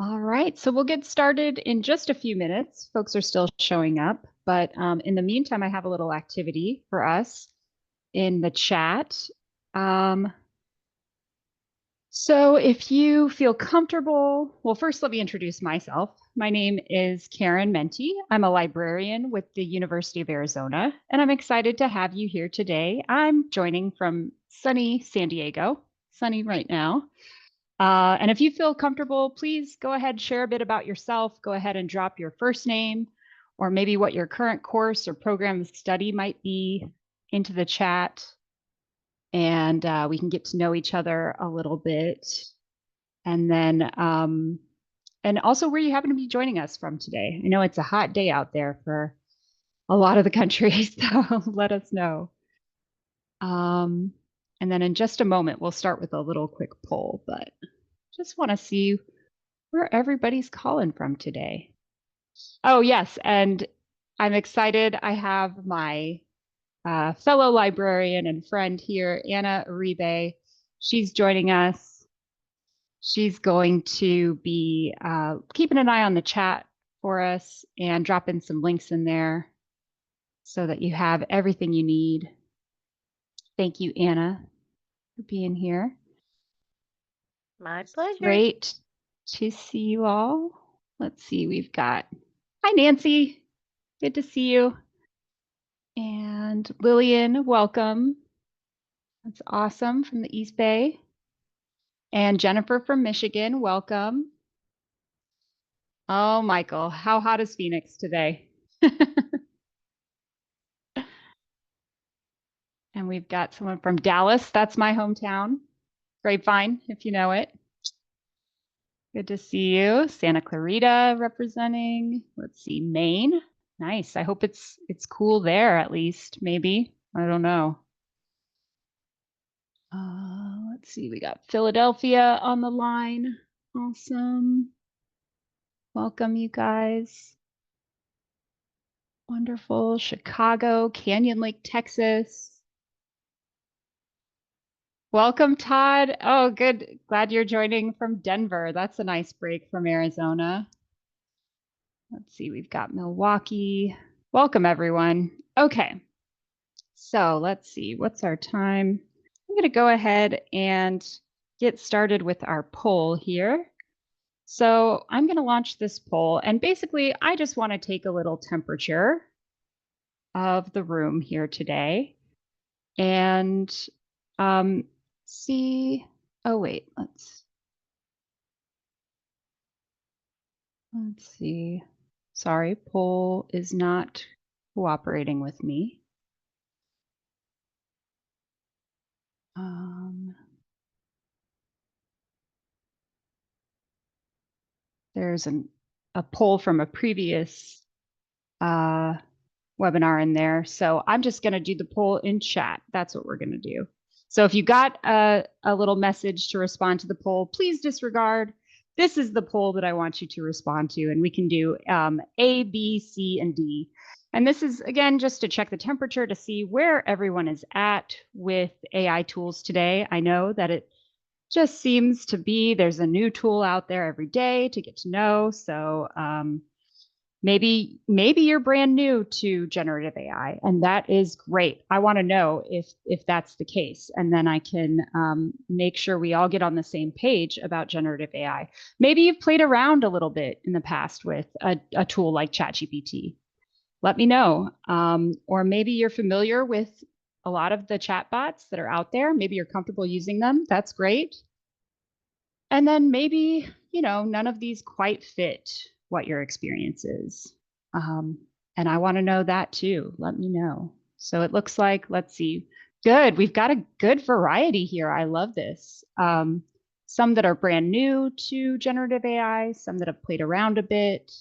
All right, so we'll get started in just a few minutes. Folks are still showing up, but in the meantime, I have a little activity for us in the chat. So if you feel comfortable, well, first let me introduce myself. My name is Karen Menti. I'm a librarian with the University of Arizona, and I'm excited to have you here today. I'm joining from sunny San Diego, sunny right now. And if you feel comfortable, please go ahead, share a bit about yourself. Go ahead and drop your first name or maybe what your current course or program of study might be into the chat. And we can get to know each other a little bit. And then, and also where you happen to be joining us from today. I know it's a hot day out there for a lot of the country, so let us know. And then in just a moment, we'll start with a little quick poll, but just want to see where everybody's calling from today. Oh, yes. And I'm excited. I have my fellow librarian and friend here, Anna Uribe. She's joining us. She's going to be keeping an eye on the chat for us and dropping some links in there so that you have everything you need. Thank you, Anna, for being here. My pleasure. Great to see you all. Let's see, we've got, hi, Nancy. Good to see you. And Lillian, welcome. That's awesome, from the East Bay. And Jennifer from Michigan, welcome. Oh, Michael, how hot is Phoenix today? And we've got someone from Dallas. That's my hometown. Grapevine, if you know it. Good to see you. Santa Clarita representing. Let's see, Maine. Nice. I hope it's cool there at least, maybe. I don't know. Let's see, we got Philadelphia on the line. Awesome. Welcome, you guys. Wonderful. Chicago, Canyon Lake, Texas. Welcome, Todd. Oh, good. Glad you're joining from Denver. That's a nice break from Arizona. Let's see, we've got Milwaukee. Welcome, everyone. Okay, so let's see, what's our time? I'm going to go ahead and get started with our poll here. So I'm going to launch this poll, and basically, I just want to take a little temperature of the room here today and see. Oh, wait, let's see. Sorry, poll is not cooperating with me. There's a poll from a previous webinar in there. So I'm just going to do the poll in chat. That's what we're going to do. So if you got a little message to respond to the poll, please disregard. This is the poll that I want you to respond to, and we can do A, B, C, and D. And this is, again, just to check the temperature to see where everyone is at with AI tools today. I know that it just seems to be there's a new tool out there every day to get to know. So maybe you're brand new to generative AI, and that is great. I want to know if that's the case, and then I can make sure we all get on the same page about generative AI. Maybe you've played around a little bit in the past with a tool like ChatGPT. Let me know. Or maybe you're familiar with a lot of the chatbots that are out there. Maybe you're comfortable using them. That's great. And then maybe, none of these quite fit what your experience is. And I want to know that too. Let me know. So it looks like, let's see. Good. We've got a good variety here. I love this. Some that are brand new to generative AI, some that have played around a bit,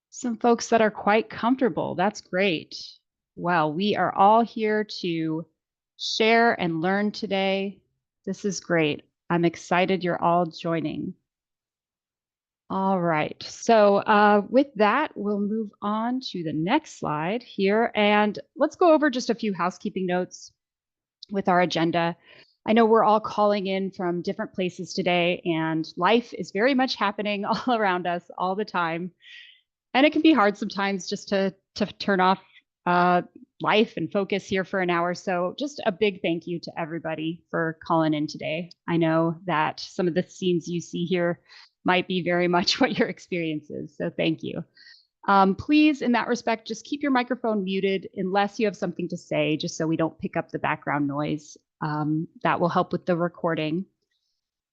some folks that are quite comfortable. That's great. Well, we are all here to share and learn today. This is great. I'm excited you're all joining. All right, so with that, we'll move on to the next slide here, and let's go over just a few housekeeping notes with our agenda. I know we're all calling in from different places today, and life is very much happening all around us all the time. And it can be hard sometimes just to turn off uh, life and focus here for an hour. So just a big thank you to everybody for calling in today. I know that some of the scenes you see here might be very much what your experience is. So thank you. Please, in that respect, just keep your microphone muted unless you have something to say, just so we don't pick up the background noise. That will help with the recording.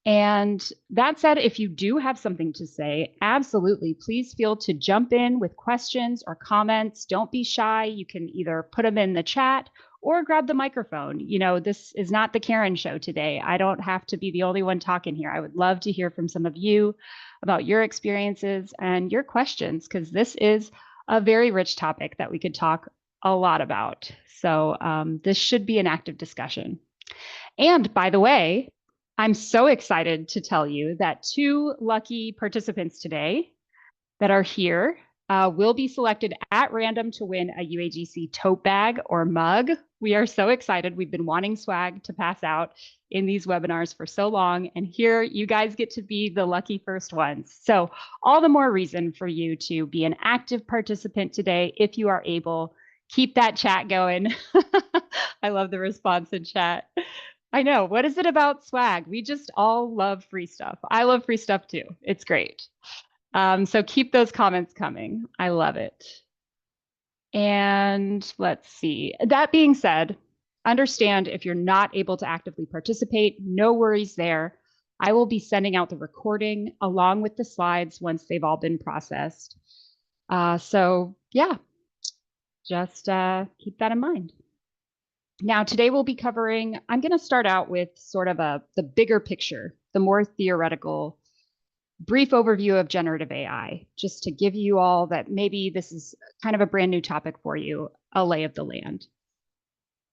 And that said, if you do have something to say, absolutely, please feel to jump in with questions or comments. Don't be shy. You can either put them in the chat or grab the microphone. You know, this is not the Karen show today. I don't have to be the only one talking here. I would love to hear from some of you about your experiences and your questions, because this is a very rich topic that we could talk a lot about. So this should be an active discussion. And by the way, I'm so excited to tell you that 2 lucky participants today that are here will be selected at random to win a UAGC tote bag or mug. We are so excited. We've been wanting swag to pass out in these webinars for so long, and here you guys get to be the lucky first ones. So all the more reason for you to be an active participant today if you are able. Keep that chat going. I love the response in chat. I know. What is it about swag? We just all love free stuff. I love free stuff too. It's great. So keep those comments coming. I love it. And let's see. That being said, understand if you're not able to actively participate, no worries there. I will be sending out the recording along with the slides once they've all been processed. So yeah, just keep that in mind. Now, today we'll be covering, I'm going to start out with sort of the bigger picture, the more theoretical, brief overview of generative AI, just to give you all that maybe this is kind of a brand new topic for you, a lay of the land.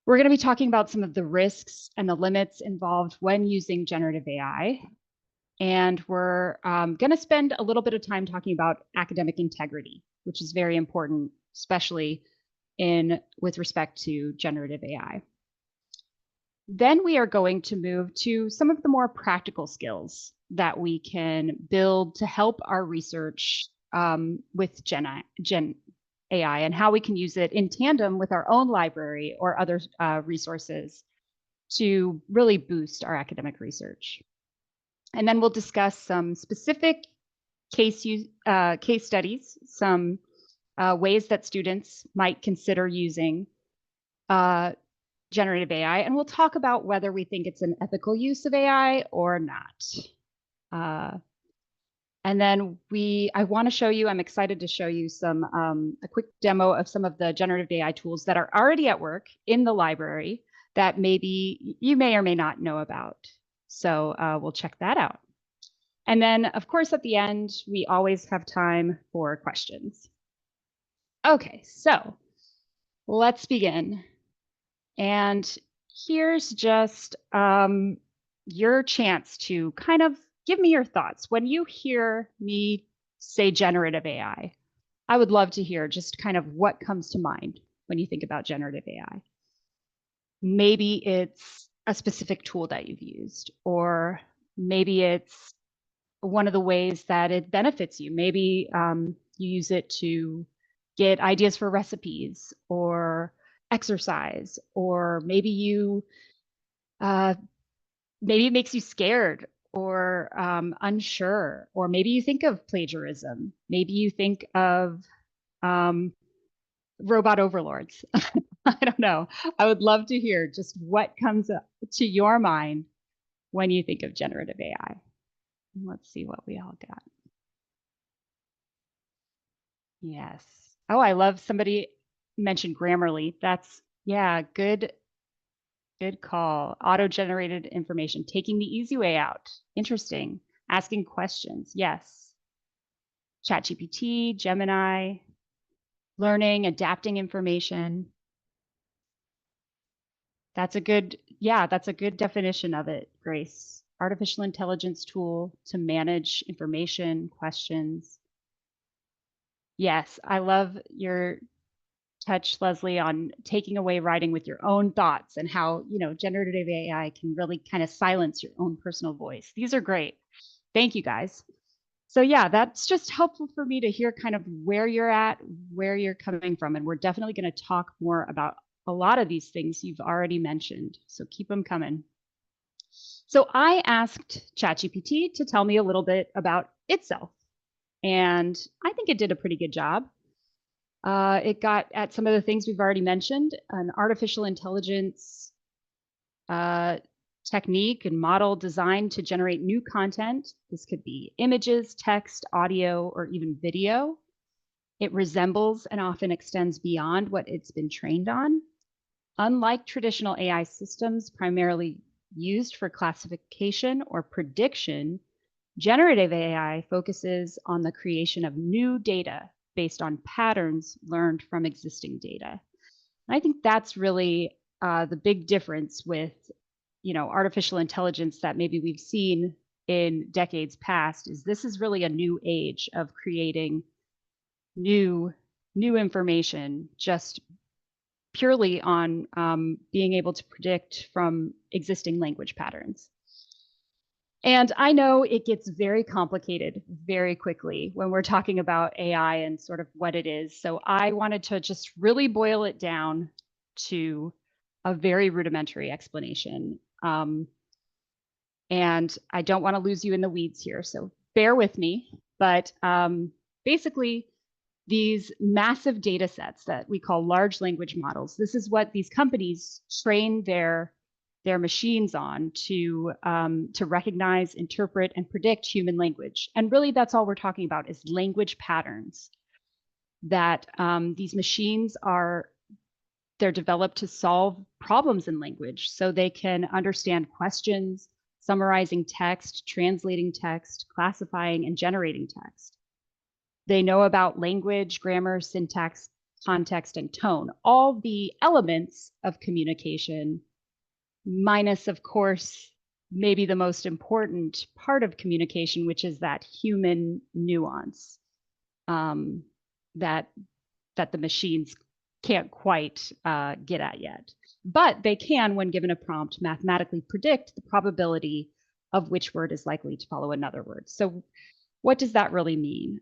We're going to be talking about some of the risks and the limits involved when using generative AI. And we're going to spend a little bit of time talking about academic integrity, which is very important, especially with respect to generative AI. Then we are going to move to some of the more practical skills that we can build to help our research with Gen AI and how we can use it in tandem with our own library or other resources to really boost our academic research. And then we'll discuss some specific case studies, some ways that students might consider using generative AI, and we'll talk about whether we think it's an ethical use of AI or not. And then I want to show you, I'm excited to show you a quick demo of some of the generative AI tools that are already at work in the library that maybe you may or may not know about. So we'll check that out. And then, of course, at the end, we always have time for questions. Okay, so let's begin. And here's just your chance to kind of give me your thoughts. When you hear me say generative AI, I would love to hear just kind of what comes to mind when you think about generative AI. Maybe it's a specific tool that you've used, or maybe it's one of the ways that it benefits you. Maybe you use it to get ideas for recipes or exercise, or maybe maybe it makes you scared or unsure, or maybe you think of plagiarism. Maybe you think of robot overlords. I don't know. I would love to hear just what comes up to your mind when you think of generative AI. Let's see what we all got. Yes. Oh, I love somebody mentioned Grammarly. That's, yeah, good call. Auto-generated information, taking the easy way out. Interesting. Asking questions. Yes. ChatGPT, Gemini, learning, adapting information. That's a good definition of it, Grace. Artificial intelligence tool to manage information, questions. Yes, I love your touch, Leslie, on taking away writing with your own thoughts and how, generative AI can really kind of silence your own personal voice. These are great. Thank you, guys. So yeah, that's just helpful for me to hear kind of where you're at, where you're coming from. And we're definitely going to talk more about a lot of these things you've already mentioned. So keep them coming. So I asked ChatGPT to tell me a little bit about itself. And I think it did a pretty good job. It got at some of the things we've already mentioned, an artificial intelligence technique and model designed to generate new content. This could be images, text, audio, or even video. It resembles and often extends beyond what it's been trained on. Unlike traditional AI systems primarily used for classification or prediction, generative AI focuses on the creation of new data based on patterns learned from existing data. And I think that's really the big difference with, artificial intelligence that maybe we've seen in decades past. Is this is really a new age of creating new information just purely on being able to predict from existing language patterns. And I know it gets very complicated very quickly when we're talking about AI and sort of what it is. So I wanted to just really boil it down to a very rudimentary explanation. And I don't want to lose you in the weeds here, so bear with me. But basically, these massive data sets that we call large language models, this is what these companies train their machines on to recognize, interpret, and predict human language. And really, that's all we're talking about is language patterns that these machines they're developed to solve problems in language. So they can understand questions, summarizing text, translating text, classifying, and generating text. They know about language, grammar, syntax, context, and tone, all the elements of communication, minus, of course, maybe the most important part of communication, which is that human nuance that the machines can't quite get at yet. But they can, when given a prompt, mathematically predict the probability of which word is likely to follow another word. So what does that really mean?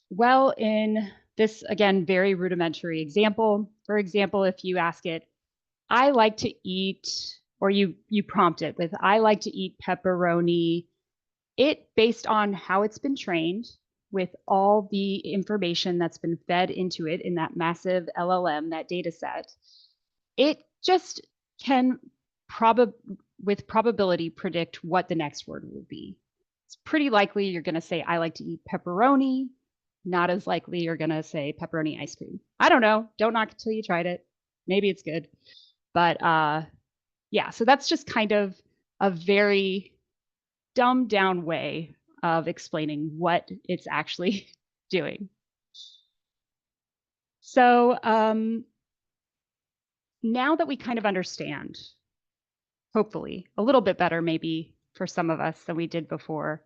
Well, in this, again, very rudimentary example, for example, if you ask it, I like to eat, or you prompt it with, I like to eat pepperoni, it, based on how it's been trained, with all the information that's been fed into it in that massive LLM, that data set, it just can with probability predict what the next word will be. It's pretty likely you're going to say, I like to eat pepperoni. Not as likely you're going to say pepperoni ice cream. I don't know. Don't knock it till you tried it. Maybe it's good. But yeah, so that's just kind of a very dumbed down way of explaining what it's actually doing. So now that we kind of understand, hopefully, a little bit better maybe for some of us than we did before,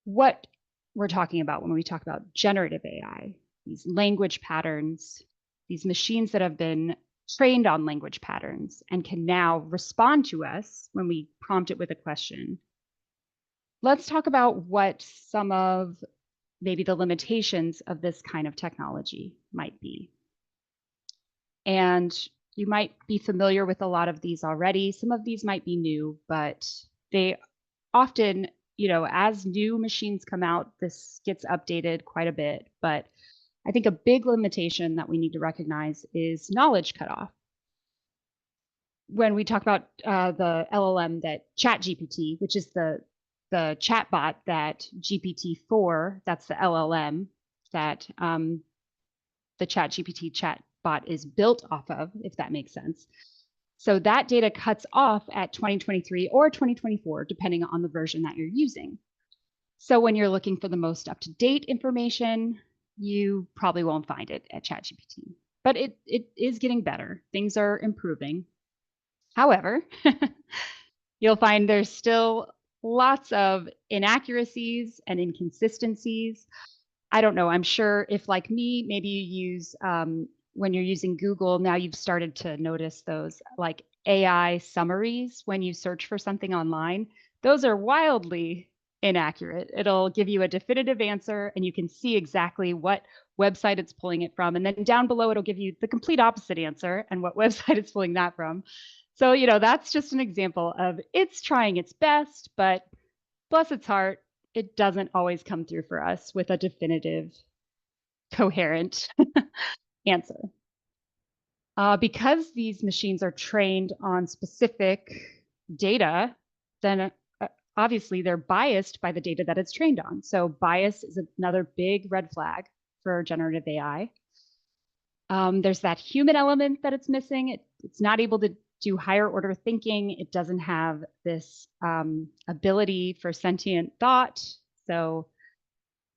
what we're talking about when we talk about generative AI, these language patterns, these machines that have been trained on language patterns and can now respond to us when we prompt it with a question. Let's talk about what some of maybe the limitations of this kind of technology might be. And you might be familiar with a lot of these already. Some of these might be new, but they often, as new machines come out, this gets updated quite a bit. But I think a big limitation that we need to recognize is knowledge cutoff. When we talk about the LLM, that ChatGPT, which is the chatbot that GPT-4, that's the LLM that the ChatGPT chatbot is built off of, if that makes sense. So that data cuts off at 2023 or 2024, depending on the version that you're using. So when you're looking for the most up-to-date information, you probably won't find it at ChatGPT. But it is getting better. Things are improving. However, you'll find there's still lots of inaccuracies and inconsistencies. I don't know. I'm sure if, like me, maybe you use when you're using Google, now you've started to notice those like AI summaries when you search for something online. Those are wildly inaccurate. It'll give you a definitive answer and you can see exactly what website it's pulling it from. And then down below, it'll give you the complete opposite answer and what website it's pulling that from. So, that's just an example of it's trying its best, but bless its heart, it doesn't always come through for us with a definitive, coherent answer. Because these machines are trained on specific data, then obviously they're biased by the data that it's trained on. So bias is another big red flag for generative AI. There's that human element that it's missing. It's not able to do higher order thinking. It doesn't have this ability for sentient thought. So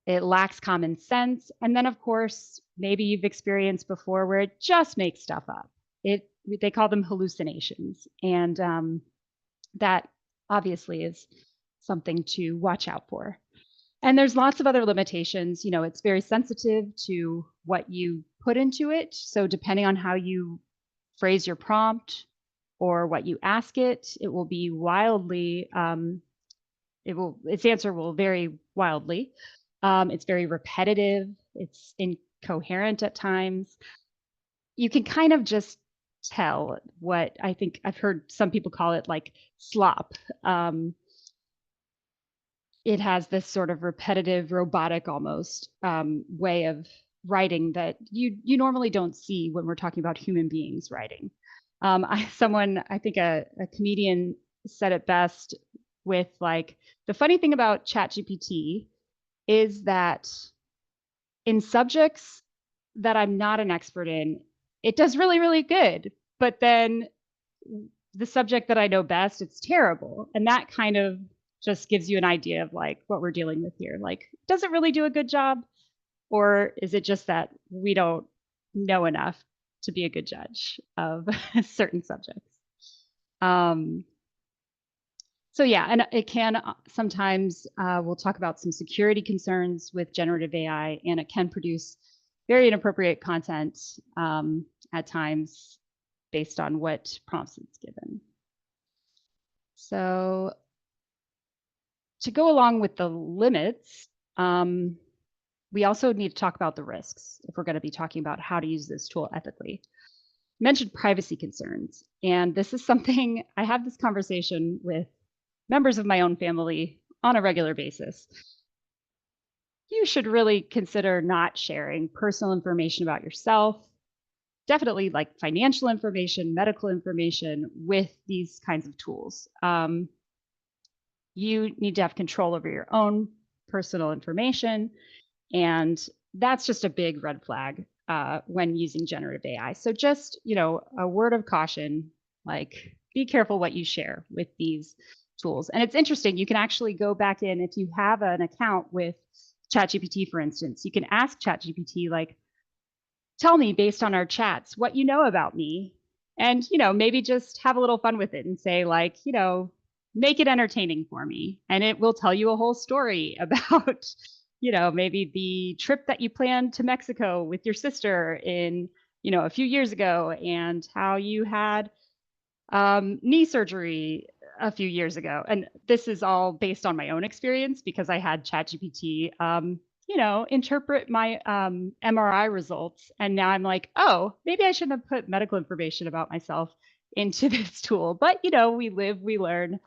it lacks common sense. And then, of course, maybe you've experienced before where it just makes stuff up. They call them hallucinations. And that obviously is something to watch out for. And there's lots of other limitations. It's very sensitive to what you put into it. So depending on how you phrase your prompt or what you ask it, it will be wildly, its answer will vary wildly. It's very repetitive. It's incoherent at times. You can kind of just tell what I think I've heard some people call it like slop. It has this sort of repetitive, robotic almost way of writing that you normally don't see when we're talking about human beings writing. I think a comedian said it best with like, the funny thing about ChatGPT is that in subjects that I'm not an expert in, it does really, really good. But then the subject that I know best, it's terrible. And that kind of just gives you an idea of like what we're dealing with here. Like, does it really do a good job? Or is it just that we don't know enough to be a good judge of certain subjects? So yeah, and it can sometimes, we'll talk about some security concerns with generative AI, and it can produce very inappropriate content at times based on what prompts it's given. So to go along with the limits, we also need to talk about the risks if we're going to be talking about how to use this tool ethically. I mentioned privacy concerns, and this is something I have this conversation with members of my own family on a regular basis. You should really consider not sharing personal information about yourself, definitely like financial information, medical information with these kinds of tools. You need to have control over your own personal information, and that's just a big red flag when using generative AI. So just, a word of caution, like be careful what you share with these tools. And it's interesting, you can actually go back in if you have an account with ChatGPT, for instance, you can ask ChatGPT, like, tell me based on our chats what you know about me. And, maybe just have a little fun with it and say, like, make it entertaining for me. And it will tell you a whole story about, maybe the trip that you planned to Mexico with your sister in, a few years ago, and how you had knee surgery a few years ago. And this is all based on my own experience because I had ChatGPT, interpret my MRI results. And now I'm like, oh, maybe I shouldn't have put medical information about myself into this tool. But, we live, we learn.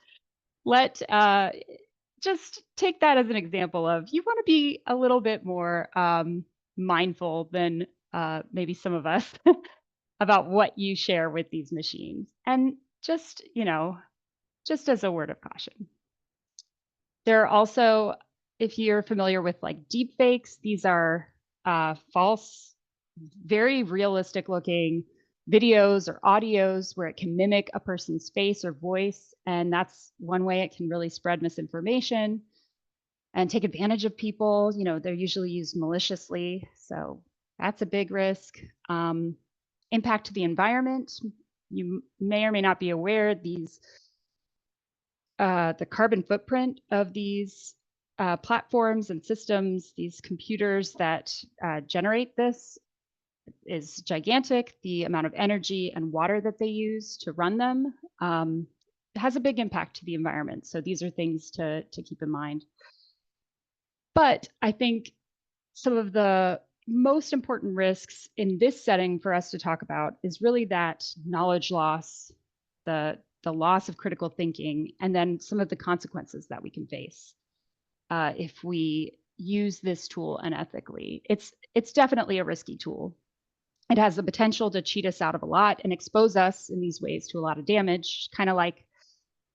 Just take that as an example of you want to be a little bit more mindful than maybe some of us about what you share with these machines. And just, just as a word of caution. There are also, if you're familiar with like deep fakes, these are false, very realistic looking videos or audios where it can mimic a person's face or voice. And that's one way it can really spread misinformation and take advantage of people. They're usually used maliciously. So that's a big risk. Impact to the environment. You may or may not be aware the carbon footprint of these platforms and systems, these computers that generate this is gigantic. The amount of energy and water that they use to run them has a big impact to the environment. So these are things to keep in mind. But I think some of the most important risks in this setting for us to talk about is really that knowledge loss, the loss of critical thinking, and then some of the consequences that we can face if we use this tool unethically. It's definitely a risky tool. It has the potential to cheat us out of a lot and expose us in these ways to a lot of damage, kind of like,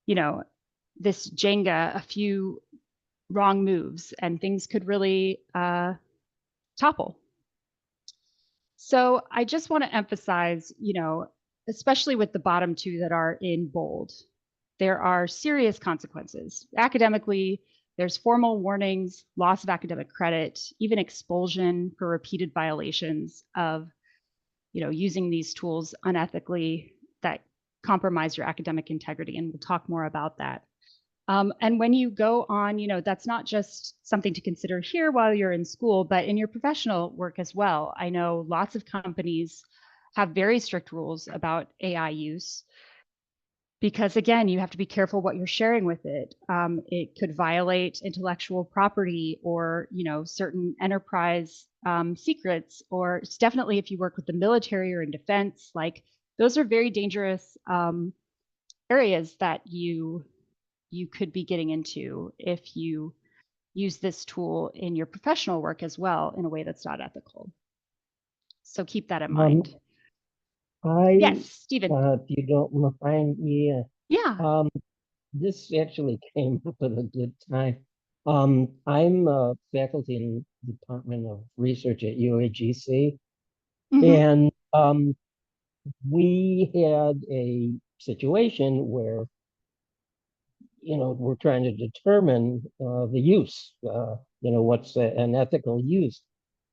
you know, this Jenga, a few wrong moves and things could really topple. So I just want to emphasize, especially with the bottom two that are in bold, there are serious consequences. Academically, there's formal warnings, loss of academic credit, even expulsion for repeated violations of, using these tools unethically that compromise your academic integrity. And we'll talk more about that. And when you go on, that's not just something to consider here while you're in school, but in your professional work as well. I know lots of companies have very strict rules about AI use because, again, you have to be careful what you're sharing with it. It could violate intellectual property or, certain enterprise secrets, or it's definitely if you work with the military or in defense, like those are very dangerous areas that you could be getting into if you use this tool in your professional work as well in a way that's not ethical. So keep that in mind. Yes, Stephen. If you don't mind, Yeah. this actually came up at a good time. I'm a faculty in the Department of Research at UAGC, and we had a situation where, we're trying to determine the use, what's an ethical use.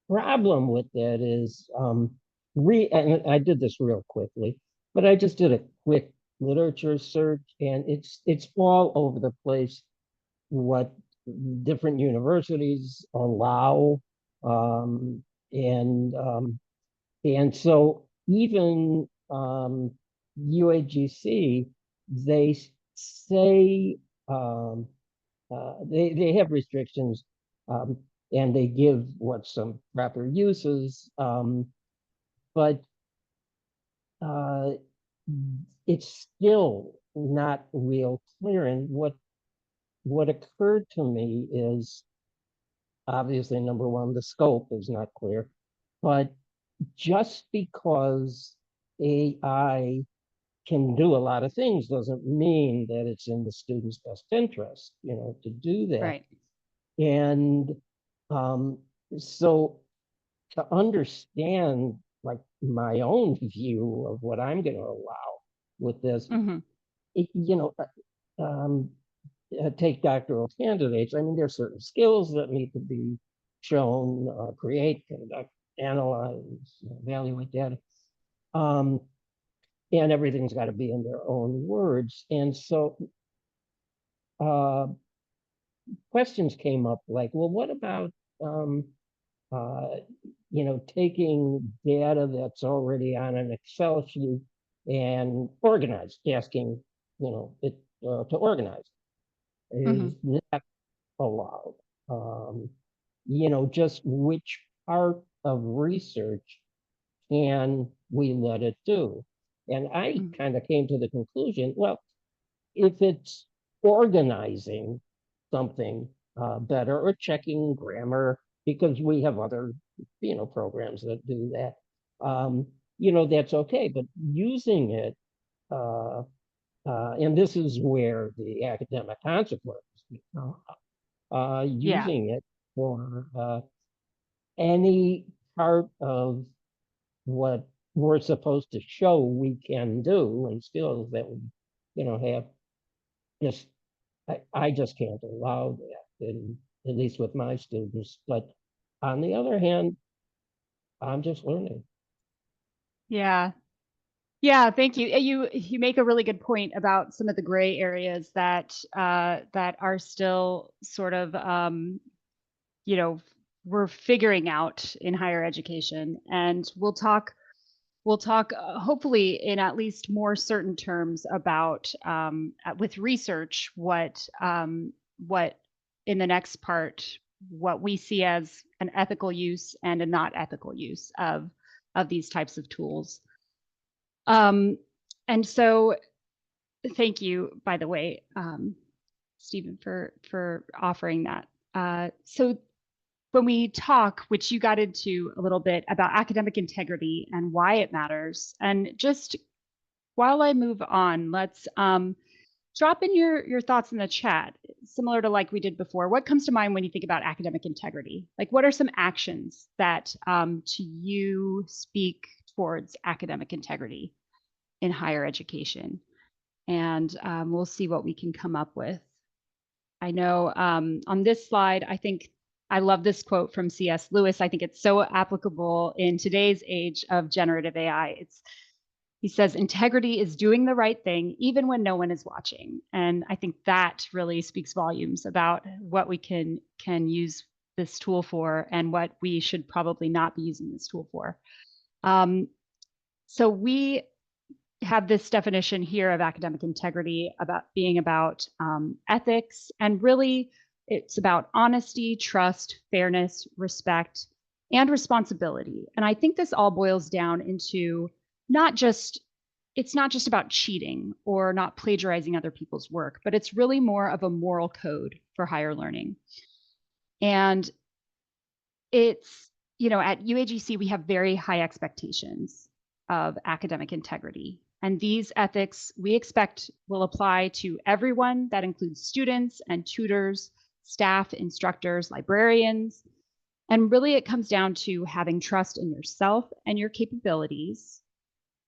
Problem with that is, and I did this real quickly, but I just did a quick literature search, and it's all over the place what different universities allow, um, and um, and so even UAGC, they say they have restrictions, um, and they give what some proper uses, but uh, it's still not real clear. And what occurred to me is obviously number one, the scope is not clear, but just because AI can do a lot of things doesn't mean that it's in the student's best interest, to do that. Right. And so to understand like my own view of what I'm going to allow with this, it, take doctoral candidates. I mean, there's certain skills that need to be shown, create, conduct, analyze, evaluate data. And everything's got to be in their own words. And so questions came up like, well, what about, taking data that's already on an Excel sheet and asking, it to organize. Is that allowed? Just which part of research can we let it do? And I kind of came to the conclusion, well, if it's organizing something better or checking grammar, because we have other, programs that do that, that's okay. But using it, and this is where the academic consequences become, using it for any part of what we're supposed to show we can do and skills that we, have, just I just can't allow that, at least with my students. But on the other hand, I'm just learning. Yeah. Yeah, thank you. You make a really good point about some of the gray areas that that are still sort of we're figuring out in higher education, and we'll talk hopefully in at least more certain terms about with research what in the next part what we see as an ethical use and a not ethical use of these types of tools. And so thank you, by the way, Stephen, for offering that. So when we talk, which you got into a little bit about academic integrity and why it matters, and just while I move on, let's drop in your thoughts in the chat, similar to like we did before. What comes to mind when you think about academic integrity? Like, what are some actions that to you speak towards academic integrity in higher education? And we'll see what we can come up with. I know on this slide, I think I love this quote from C.S. Lewis. I think it's so applicable in today's age of generative AI. He says, integrity is doing the right thing even when no one is watching. And I think that really speaks volumes about what we can use this tool for and what we should probably not be using this tool for. So we have this definition here of academic integrity about being about ethics, and really it's about honesty, trust, fairness, respect, and responsibility. And I think this all boils down into it's not just about cheating or not plagiarizing other people's work, but it's really more of a moral code for higher learning. And it's, at UAGC, we have very high expectations of academic integrity. And these ethics we expect will apply to everyone. That includes students and tutors, staff, instructors, librarians. And really it comes down to having trust in yourself and your capabilities,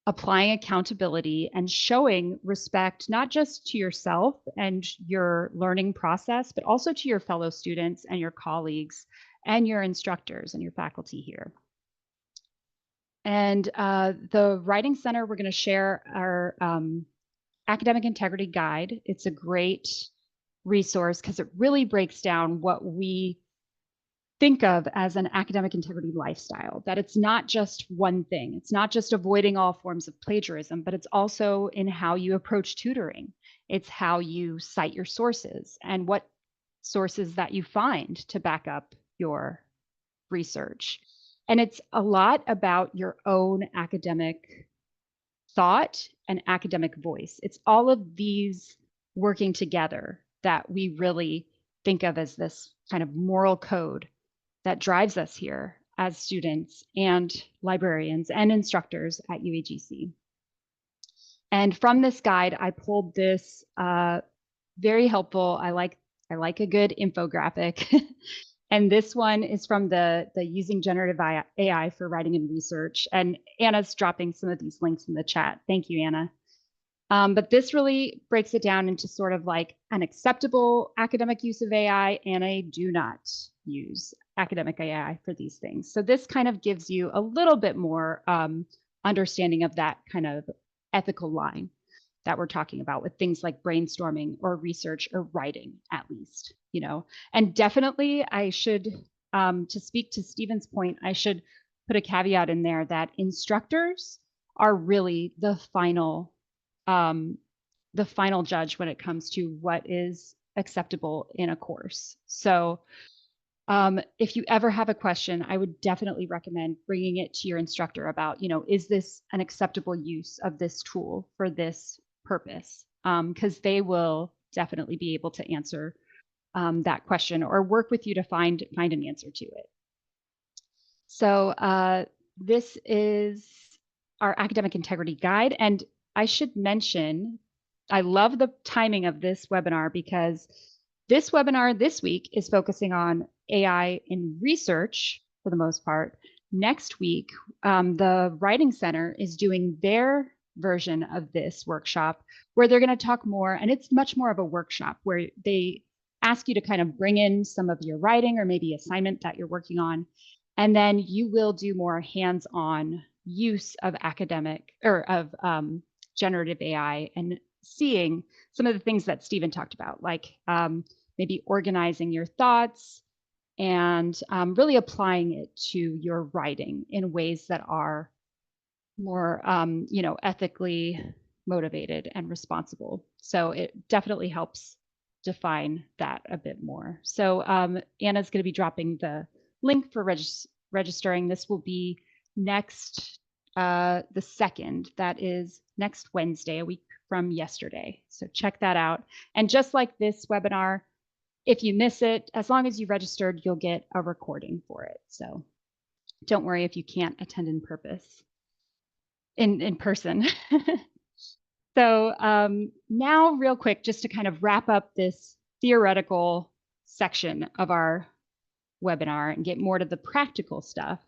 applying accountability, and showing respect, not just to yourself and your learning process, but also to your fellow students and your colleagues and your instructors and your faculty here. And the Writing Center, we're going to share our academic integrity guide. It's a great resource because it really breaks down what we think of as an academic integrity lifestyle, that it's not just one thing. It's not just avoiding all forms of plagiarism, but it's also in how you approach tutoring. It's how you cite your sources and what sources that you find to back up your research. And it's a lot about your own academic thought and academic voice. It's all of these working together that we really think of as this kind of moral code that drives us here as students and librarians and instructors at UAGC. And from this guide, I pulled this very helpful, I like a good infographic. And this one is from the Using Generative AI for Writing and Research. And Anna's dropping some of these links in the chat. Thank you, Anna. But this really breaks it down into sort of like an acceptable academic use of AI and a do not use academic AI for these things. So this kind of gives you a little bit more understanding of that kind of ethical line that we're talking about with things like brainstorming or research or writing, at least, And definitely I should, to speak to Stephen's point, I should put a caveat in there that instructors are really the final judge when it comes to what is acceptable in a course. So if you ever have a question, I would definitely recommend bringing it to your instructor about, is this an acceptable use of this tool for this purpose? Because they will definitely be able to answer that question or work with you to find an answer to it. So this is our academic integrity guide. And I should mention, I love the timing of this webinar because this webinar this week is focusing on AI in research for the most part. Next week, the Writing Center is doing their version of this workshop where they're going to talk more, and it's much more of a workshop where they ask you to kind of bring in some of your writing or maybe assignment that you're working on, and then you will do more hands-on use of academic or of generative AI and seeing some of the things that Stephen talked about, like maybe organizing your thoughts, and really applying it to your writing in ways that are more, ethically motivated and responsible. So it definitely helps define that a bit more. So Anna's going to be dropping the link for registering. This will be next, the 2nd. That is next Wednesday, a week from yesterday. So check that out. And just like this webinar, if you miss it, as long as you registered, you'll get a recording for it. So don't worry if you can't attend in person. So now real quick, just to kind of wrap up this theoretical section of our webinar and get more to the practical stuff,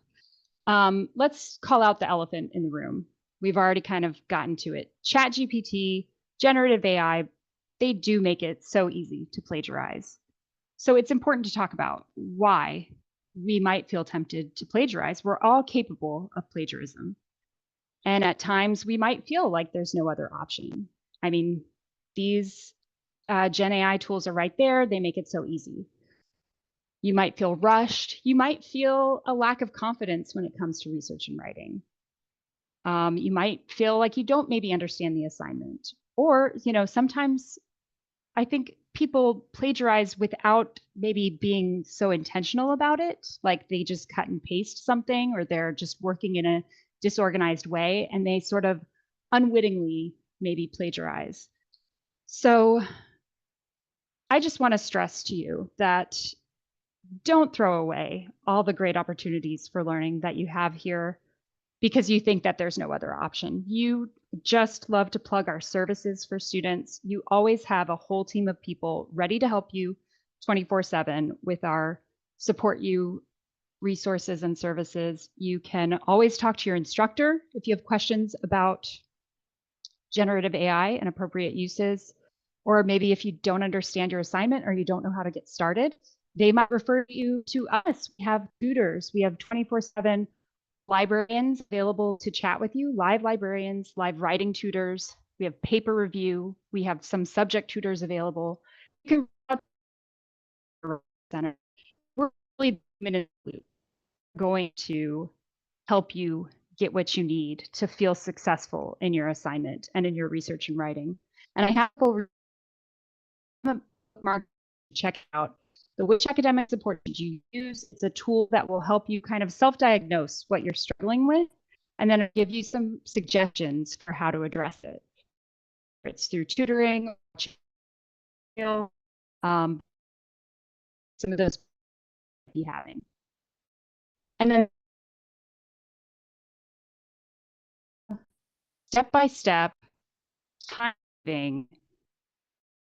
let's call out the elephant in the room. We've already kind of gotten to it. ChatGPT, generative AI, they do make it so easy to plagiarize. So it's important to talk about why we might feel tempted to plagiarize. We're all capable of plagiarism. And at times we might feel like there's no other option. I mean, these Gen AI tools are right there. They make it so easy. You might feel rushed. You might feel a lack of confidence when it comes to research and writing. You might feel like you don't maybe understand the assignment. Or, sometimes I think people plagiarize without maybe being so intentional about it. Like they just cut and paste something, or they're just working in a disorganized way and they sort of unwittingly maybe plagiarize. So I just want to stress to you that don't throw away all the great opportunities for learning that you have here because you think that there's no other option. You just love to plug our services for students. You always have a whole team of people ready to help you 24/7 with our support you resources and services. You can always talk to your instructor if you have questions about generative AI and appropriate uses, or maybe if you don't understand your assignment or you don't know how to get started, they might refer you to us. We have tutors. We have 24/7 librarians available to chat with you, live librarians, live writing tutors. We have paper review. We have some subject tutors available. You can we're really going to help you get what you need to feel successful in your assignment and in your research and writing. And I have a mark to check out the which academic support did you use. It's a tool that will help you kind of self-diagnose what you're struggling with, and then give you some suggestions for how to address it. It's through tutoring, some of those be having. And then step-by-step timing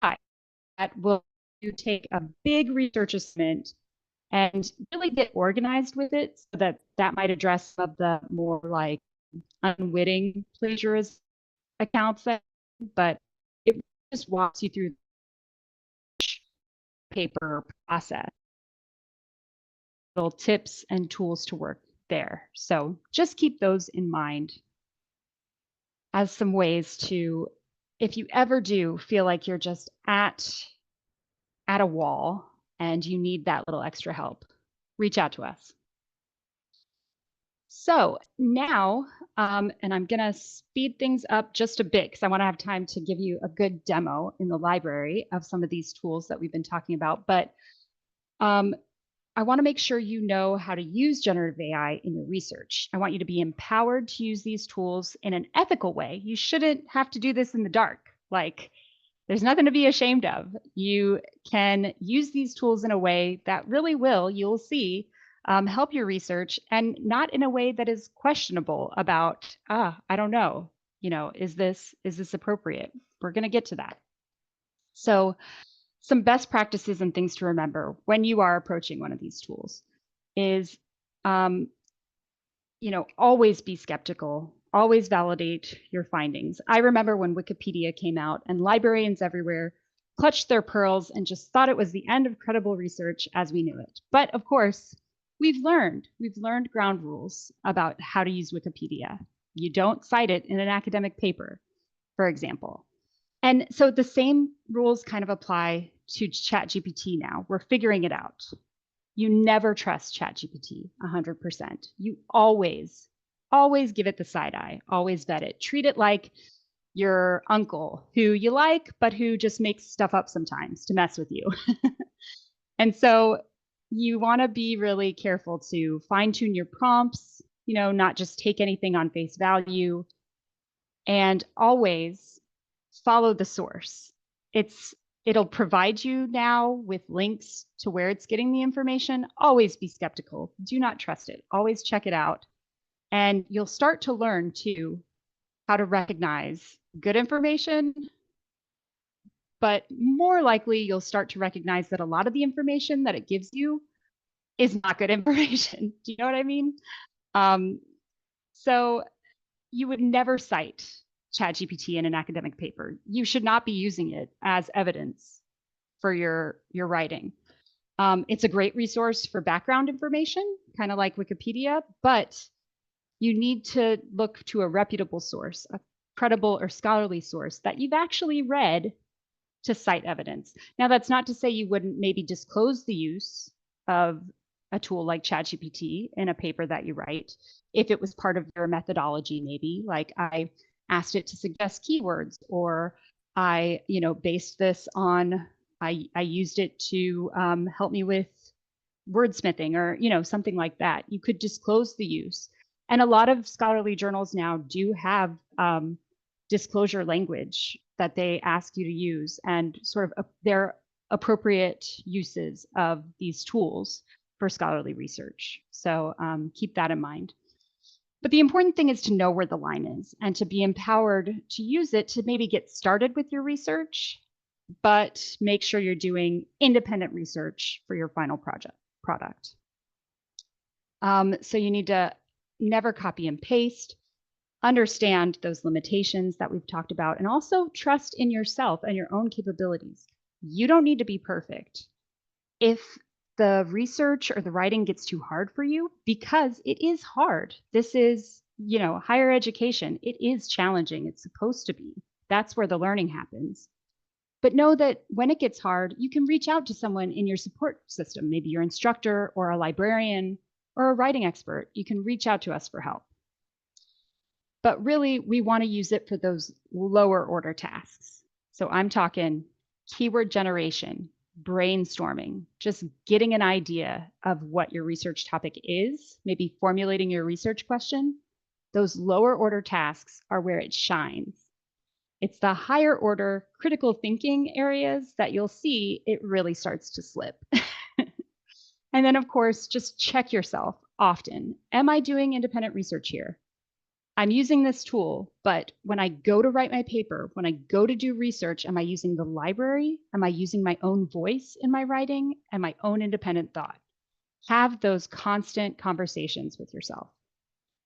that will you take a big research assignment and really get organized with it so that might address some of the more like unwitting plagiarism accounts, but it just walks you through the paper process, little tips and tools to work there. So just keep those in mind as some ways to, if you ever do feel like you're just at a wall and you need that little extra help, reach out to us. So now, and I'm going to speed things up just a bit because I want to have time to give you a good demo in the library of some of these tools that we've been talking about. But I want to make sure you know how to use generative AI in your research. I want you to be empowered to use these tools in an ethical way. You shouldn't have to do this in the dark. Like, there's nothing to be ashamed of. You can use these tools in a way that really will, you'll see, help your research, and not in a way that is questionable about, I don't know, is this appropriate? We're going to get to that. So some best practices and things to remember when you are approaching one of these tools is, always be skeptical, always validate your findings. I remember when Wikipedia came out and librarians everywhere clutched their pearls and just thought it was the end of credible research as we knew it. But of course, we've learned ground rules about how to use Wikipedia. You don't cite it in an academic paper, for example. And so the same rules kind of apply to ChatGPT now. We're figuring it out. You never trust ChatGPT 100%. You always give it the side eye, always vet it. Treat it like your uncle who you like, but who just makes stuff up sometimes to mess with you. And so you want to be really careful to fine tune your prompts, not just take anything on face value, and always follow the source. It'll provide you now with links to where it's getting the information. Always be skeptical. Do not trust it. Always check it out. And you'll start to learn too how to recognize good information, but more likely you'll start to recognize that a lot of the information that it gives you is not good information. Do you know what I mean? So you would never cite ChatGPT in an academic paper. You should not be using it as evidence for your writing. It's a great resource for background information, kind of like Wikipedia, but you need to look to a reputable source, a credible or scholarly source that you've actually read to cite evidence. Now, that's not to say you wouldn't maybe disclose the use of a tool like ChatGPT in a paper that you write, if it was part of your methodology, maybe like I asked it to suggest keywords, or I, based this on, I used it to help me with wordsmithing, or, something like that. You could disclose the use. And a lot of scholarly journals now do have disclosure language that they ask you to use, and sort of their appropriate uses of these tools for scholarly research. So keep that in mind. But the important thing is to know where the line is and to be empowered to use it to maybe get started with your research, but make sure you're doing independent research for your final product. So you need to never copy and paste, understand those limitations that we've talked about, and also trust in yourself and your own capabilities. You don't need to be perfect. If the research or the writing gets too hard for you, because it is hard. This is, higher education. It is challenging. It's supposed to be. That's where the learning happens. But know that when it gets hard, you can reach out to someone in your support system, maybe your instructor or a librarian or a writing expert. You can reach out to us for help. But really, we want to use it for those lower order tasks. So I'm talking keyword generation, brainstorming, just getting an idea of what your research topic is, maybe formulating your research question. Those lower order tasks are where it shines. It's the higher order critical thinking areas that you'll see it really starts to slip. And then, of course, just check yourself often. Am I doing independent research here? I'm using this tool, but when I go to write my paper, when I go to do research, am I using the library? Am I using my own voice in my writing and my own independent thought? Have those constant conversations with yourself,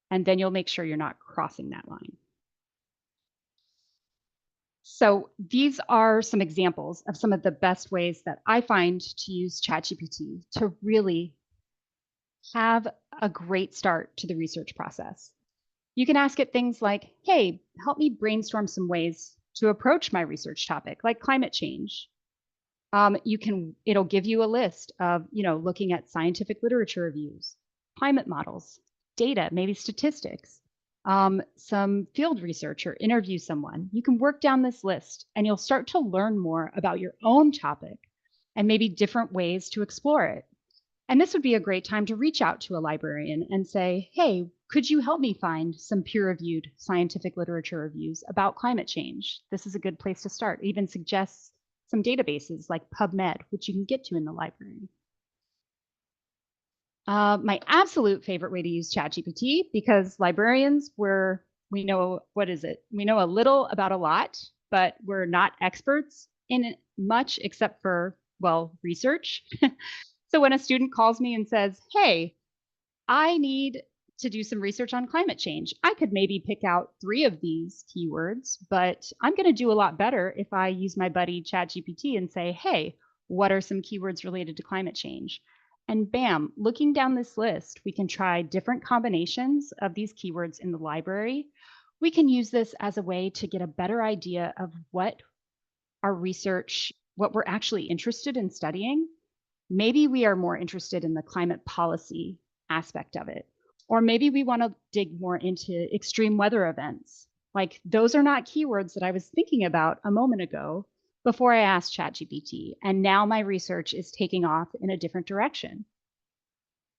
and then you'll make sure you're not crossing that line. So these are some examples of some of the best ways that I find to use ChatGPT to really have a great start to the research process. You can ask it things like, hey, help me brainstorm some ways to approach my research topic, like climate change. It'll give you a list of, looking at scientific literature reviews, climate models, data, maybe statistics, some field research, or interview someone. You can work down this list and you'll start to learn more about your own topic and maybe different ways to explore it. And this would be a great time to reach out to a librarian and say, hey, could you help me find some peer-reviewed scientific literature reviews about climate change? This is a good place to start. It even suggests some databases like PubMed, which you can get to in the library. My absolute favorite way to use ChatGPT, because librarians, we know a little about a lot, but we're not experts in it much except for, research. So when a student calls me and says, hey, I need to do some research on climate change, I could maybe pick out 3 of these keywords, but I'm going to do a lot better if I use my buddy ChatGPT and say, hey, what are some keywords related to climate change? And bam, looking down this list, we can try different combinations of these keywords in the library. We can use this as a way to get a better idea of what our research, what we're actually interested in studying. Maybe we are more interested in the climate policy aspect of it. Or maybe we want to dig more into extreme weather events. Like those are not keywords that I was thinking about a moment ago before I asked ChatGPT. And now my research is taking off in a different direction.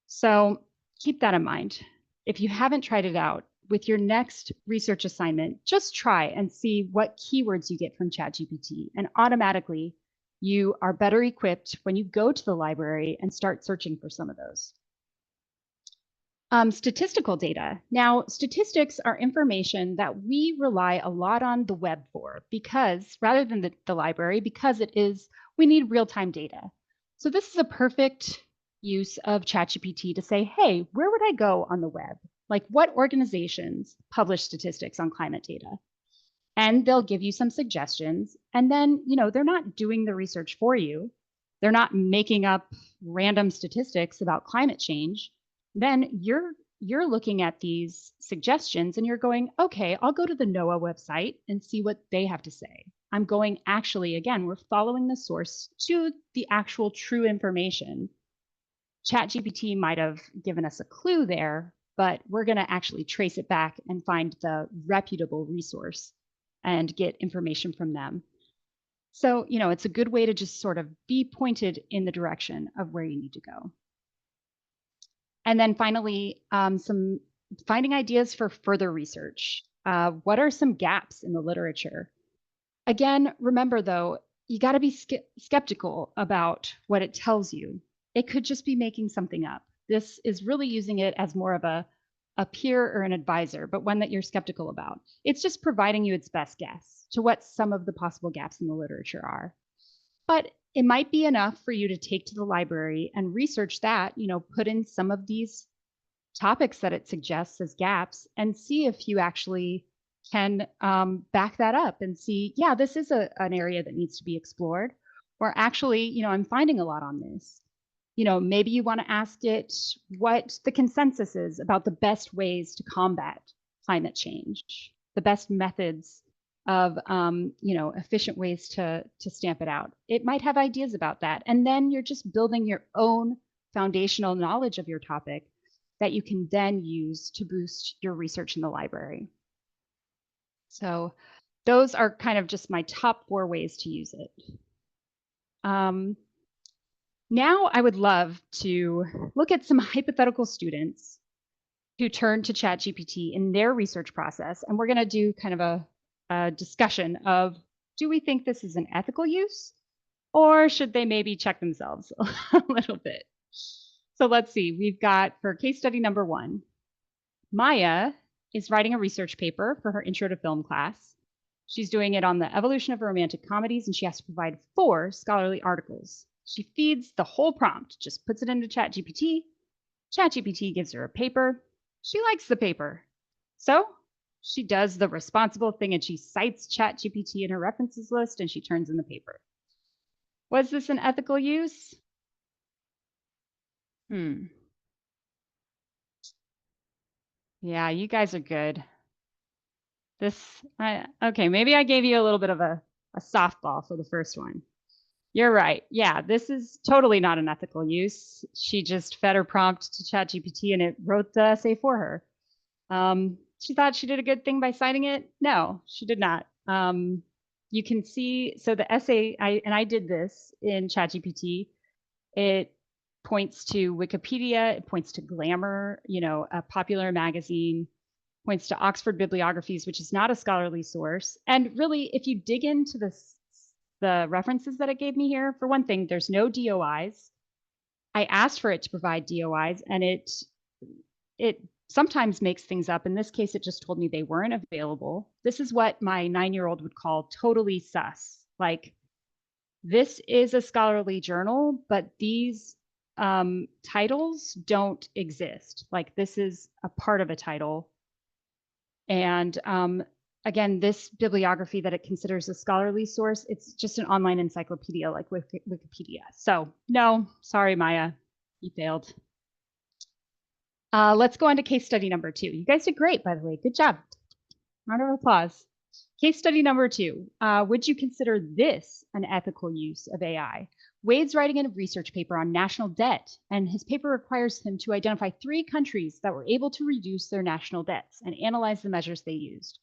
So keep that in mind. If you haven't tried it out, with your next research assignment, just try and see what keywords you get from ChatGPT. And automatically, you are better equipped when you go to the library and start searching for some of those. Statistical data. Now, statistics are information that we rely a lot on the web for because, rather than the library, because we need real-time data. So this is a perfect use of ChatGPT to say, hey, where would I go on the web? Like what organizations publish statistics on climate data? And they'll give you some suggestions. And then, they're not doing the research for you. They're not making up random statistics about climate change. Then you're looking at these suggestions and you're going, okay, I'll go to the NOAA website and see what they have to say. I'm going, actually, again, we're following the source to the actual true information. ChatGPT might have given us a clue there, but we're going to actually trace it back and find the reputable resource and get information from them. So, it's a good way to just sort of be pointed in the direction of where you need to go. And then finally, some finding ideas for further research. What are some gaps in the literature? Again, remember though, you got to be skeptical about what it tells you. It could just be making something up. This is really using it as more of a peer or an advisor, but one that you're skeptical about. It's just providing you its best guess to what some of the possible gaps in the literature are. But it might be enough for you to take to the library and research that, put in some of these topics that it suggests as gaps and see if you actually can back that up and see, yeah, this is an area that needs to be explored. Or actually, I'm finding a lot on this. Maybe you want to ask it what the consensus is about the best ways to combat climate change, the best methods of, efficient ways to stamp it out. It might have ideas about that. And then you're just building your own foundational knowledge of your topic that you can then use to boost your research in the library. So those are kind of just my top 4 ways to use it. Now I would love to look at some hypothetical students who turn to ChatGPT in their research process. And we're going to do kind of a discussion of, do we think this is an ethical use? Or should they maybe check themselves a little bit? So let's see. We've got, for case study number 1, Maya is writing a research paper for her intro to film class. She's doing it on the evolution of romantic comedies, and she has to provide 4 scholarly articles. She feeds the whole prompt, just puts it into ChatGPT. ChatGPT gives her a paper. She likes the paper. So she does the responsible thing and she cites ChatGPT in her references list and she turns in the paper. Was this an ethical use? Yeah, you guys are good. Okay, maybe I gave you a little bit of a softball for the first one. You're right. Yeah, this is totally not an ethical use. She just fed her prompt to ChatGPT and it wrote the essay for her. She thought she did a good thing by citing it. No, she did not. You can see, so the essay, I did this in ChatGPT. It points to Wikipedia, it points to Glamour, a popular magazine, points to Oxford Bibliographies, which is not a scholarly source. And really, if you dig into the references that it gave me here, for one thing, there's no DOIs. I asked for it to provide DOIs, and it sometimes makes things up. In this case, it just told me they weren't available. This is what my 9-year-old would call totally sus. Like, this is a scholarly journal, but these titles don't exist. Like, this is a part of a title. And again, this bibliography that it considers a scholarly source, it's just an online encyclopedia like Wikipedia. So no, sorry, Maya, you failed. Let's go on to case study number 2. You guys did great, by the way. Good job. Round of applause. Case study number 2. Would you consider this an ethical use of AI? Wade's writing a research paper on national debt, and his paper requires him to identify 3 countries that were able to reduce their national debts and analyze the measures they used.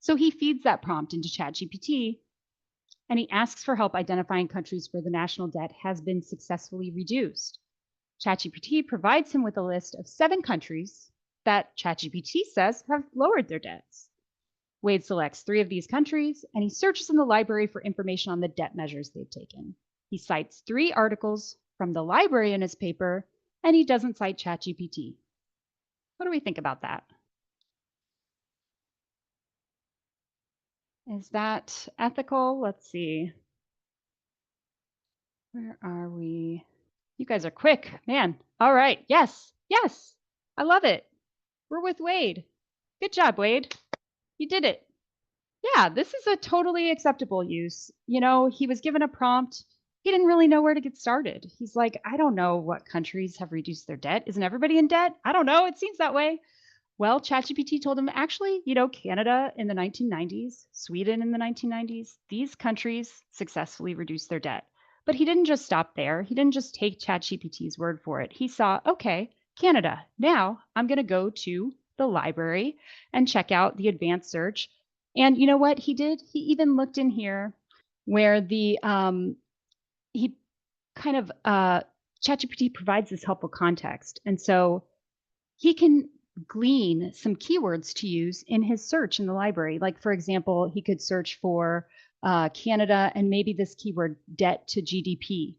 So he feeds that prompt into ChatGPT, and he asks for help identifying countries where the national debt has been successfully reduced. ChatGPT provides him with a list of 7 countries that ChatGPT says have lowered their debts. Wade selects 3 of these countries, and he searches in the library for information on the debt measures they've taken. He cites 3 articles from the library in his paper, and he doesn't cite ChatGPT. What do we think about that? Is that ethical? Let's see. Where are we? You guys are quick, man. All right. Yes. Yes. I love it. We're with Wade. Good job, Wade. You did it. Yeah, this is a totally acceptable use. You know, he was given a prompt. He didn't really know where to get started. He's like, I don't know what countries have reduced their debt. Isn't everybody in debt? I don't know. It seems that way. Well, ChatGPT told him actually, you know, Canada in the 1990s, Sweden in the 1990s, these countries successfully reduced their debt. But he didn't just stop there. He didn't just take ChatGPT's word for it. He saw, okay, Canada. Now I'm going to go to the library and check out the advanced search. And you know what he did? He even looked in here where the he kind of ChatGPT provides this helpful context, and so he can glean some keywords to use in his search in the library. Like, for example, he could search for Canada and maybe this keyword debt to GDP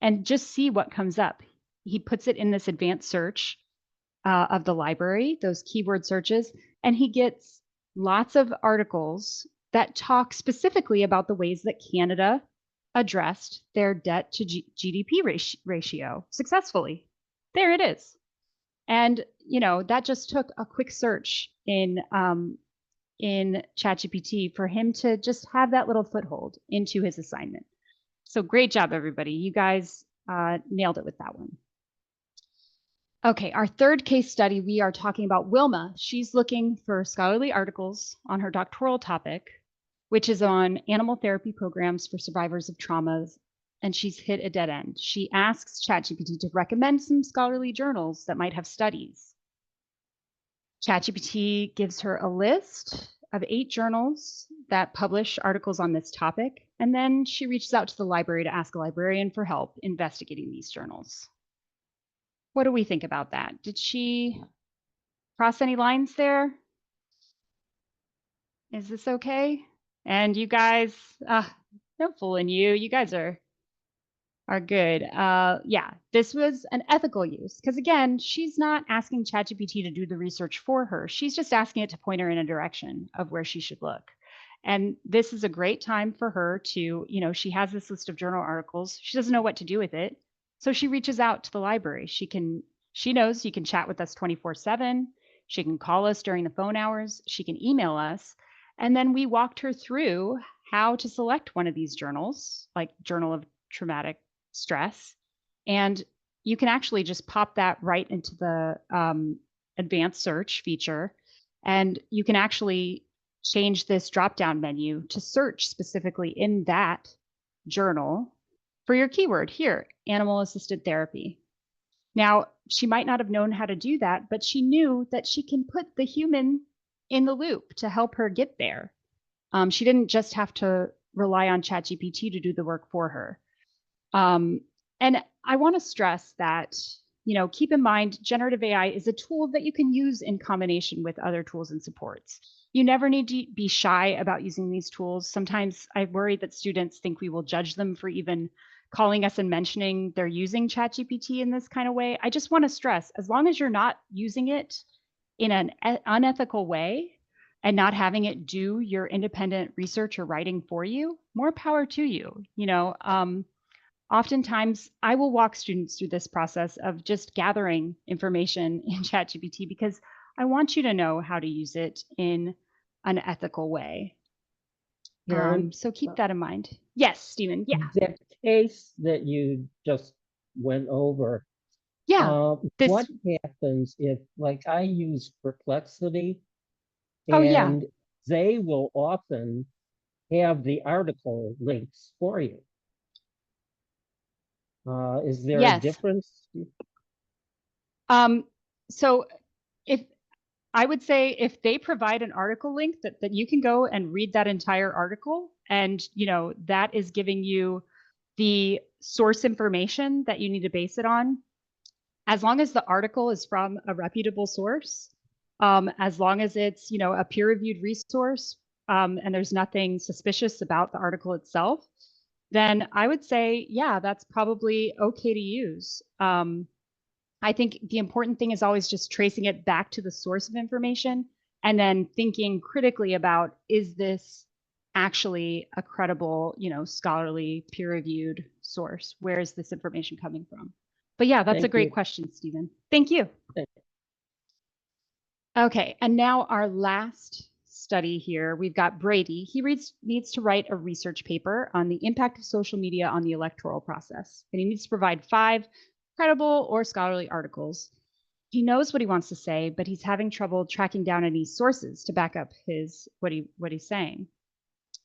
and just see what comes up. He puts it in this advanced search of the library, those keyword searches, and he gets lots of articles that talk specifically about the ways that Canada addressed their debt to GDP ratio successfully. There it is. And you know that just took a quick search in ChatGPT for him to just have that little foothold into his assignment. So great job, everybody. You guys nailed it with that one. Okay, our third case study, we are talking about Wilma. She's looking for scholarly articles on her doctoral topic, which is on animal therapy programs for survivors of traumas, and she's hit a dead end. She asks ChatGPT to recommend some scholarly journals that might have studies. ChatGPT gives her a list of 8 journals that publish articles on this topic, and then she reaches out to the library to ask a librarian for help investigating these journals. What do we think about that? Did she cross any lines there? Is this okay? And you guys, no fooling you. You guys are good. Yeah, this was an ethical use because again, she's not asking ChatGPT to do the research for her. She's just asking it to point her in a direction of where she should look. And this is a great time for her to, you know, she has this list of journal articles. She doesn't know what to do with it. So she reaches out to the library. She knows you can chat with us 24/7. She can call us during the phone hours. She can email us. And then we walked her through how to select one of these journals, like Journal of Traumatic Stress. And you can actually just pop that right into the advanced search feature. And you can actually change this drop-down menu to search specifically in that journal for your keyword here, animal assisted therapy. Now, she might not have known how to do that, but she knew that she can put the human in the loop to help her get there. She didn't just have to rely on ChatGPT to do the work for her. And I want to stress that, you know, keep in mind, generative AI is a tool that you can use in combination with other tools and supports. You never need to be shy about using these tools. Sometimes I worry that students think we will judge them for even calling us and mentioning they're using ChatGPT in this kind of way. I just want to stress, as long as you're not using it in an unethical way and not having it do your independent research or writing for you, more power to you. You know, oftentimes I will walk students through this process of just gathering information in ChatGPT because I want you to know how to use it in an ethical way. Karen, So keep that in mind. Yes, Stephen. Yeah. that case that you just went over, Yeah. what happens if, like, I use Perplexity Oh, yeah. and they will often have the article links for you? Is there a Yes. difference? So if I would say if they provide an article link that you can go and read that entire article, and that is giving you the source information that you need to base it on, as long as the article is from a reputable source, as long as it's a peer-reviewed resource, and there's nothing suspicious about the article itself, then I would say, yeah, that's probably okay to use. I think the important thing is always just tracing it back to the source of information and then thinking critically about, is this actually a credible, scholarly, peer-reviewed source? Where is this information coming from? But yeah, that's a Thank great you. question, Stephen. Thank you. Thank Okay, and now our last study here, we've got Brady. He needs to write a research paper on the impact of social media on the electoral process, and he needs to provide 5 credible or scholarly articles. He knows what he wants to say, but he's having trouble tracking down any sources to back up what he's saying.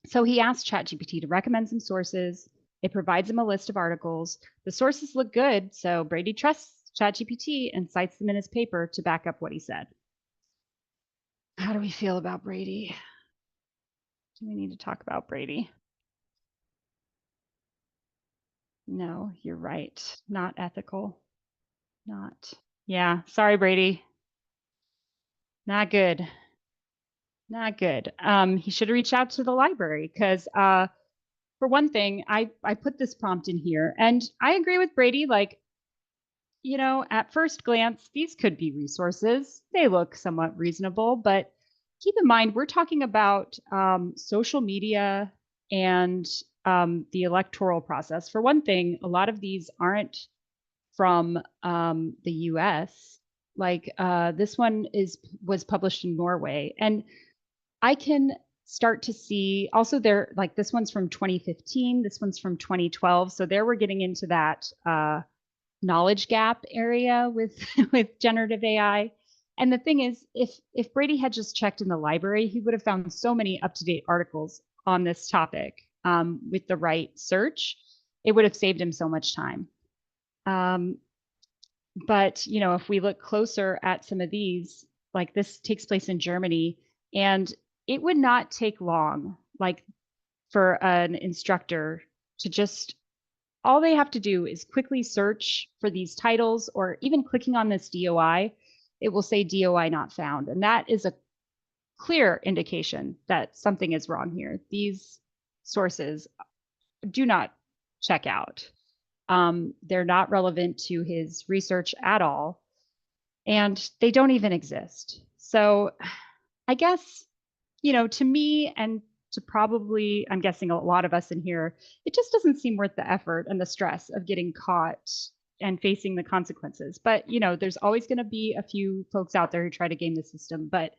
So he asked ChatGPT to recommend some sources. It provides him a list of articles. The sources look good, so Brady trusts ChatGPT and cites them in his paper to back up what he said. How do we feel about Brady? Do we need to talk about Brady? No, you're right. Not ethical. Not. Yeah, sorry, Brady. Not good. Not good. He should have reached out to the library because, for one thing, I put this prompt in here, and I agree with Brady. Like, at first glance, these could be resources. They look somewhat reasonable, but keep in mind, we're talking about social media and the electoral process. For one thing, a lot of these aren't from the US. Like this one was published in Norway. And I can start to see also there, like this one's from 2015, this one's from 2012. So there we're getting into that knowledge gap area with with generative AI. And the thing is, if Brady had just checked in the library, he would have found so many up-to-date articles on this topic with the right search. It would have saved him so much time. But if we look closer at some of these, like this takes place in Germany, and it would not take long, like for an instructor to just all they have to do is quickly search for these titles, or even clicking on this DOI, it will say DOI not found. And that is a clear indication that something is wrong here. These sources do not check out. They're not relevant to his research at all, and they don't even exist. So I guess, to me and to probably, I'm guessing a lot of us in here, it just doesn't seem worth the effort and the stress of getting caught and facing the consequences. But, there's always going to be a few folks out there who try to game the system. But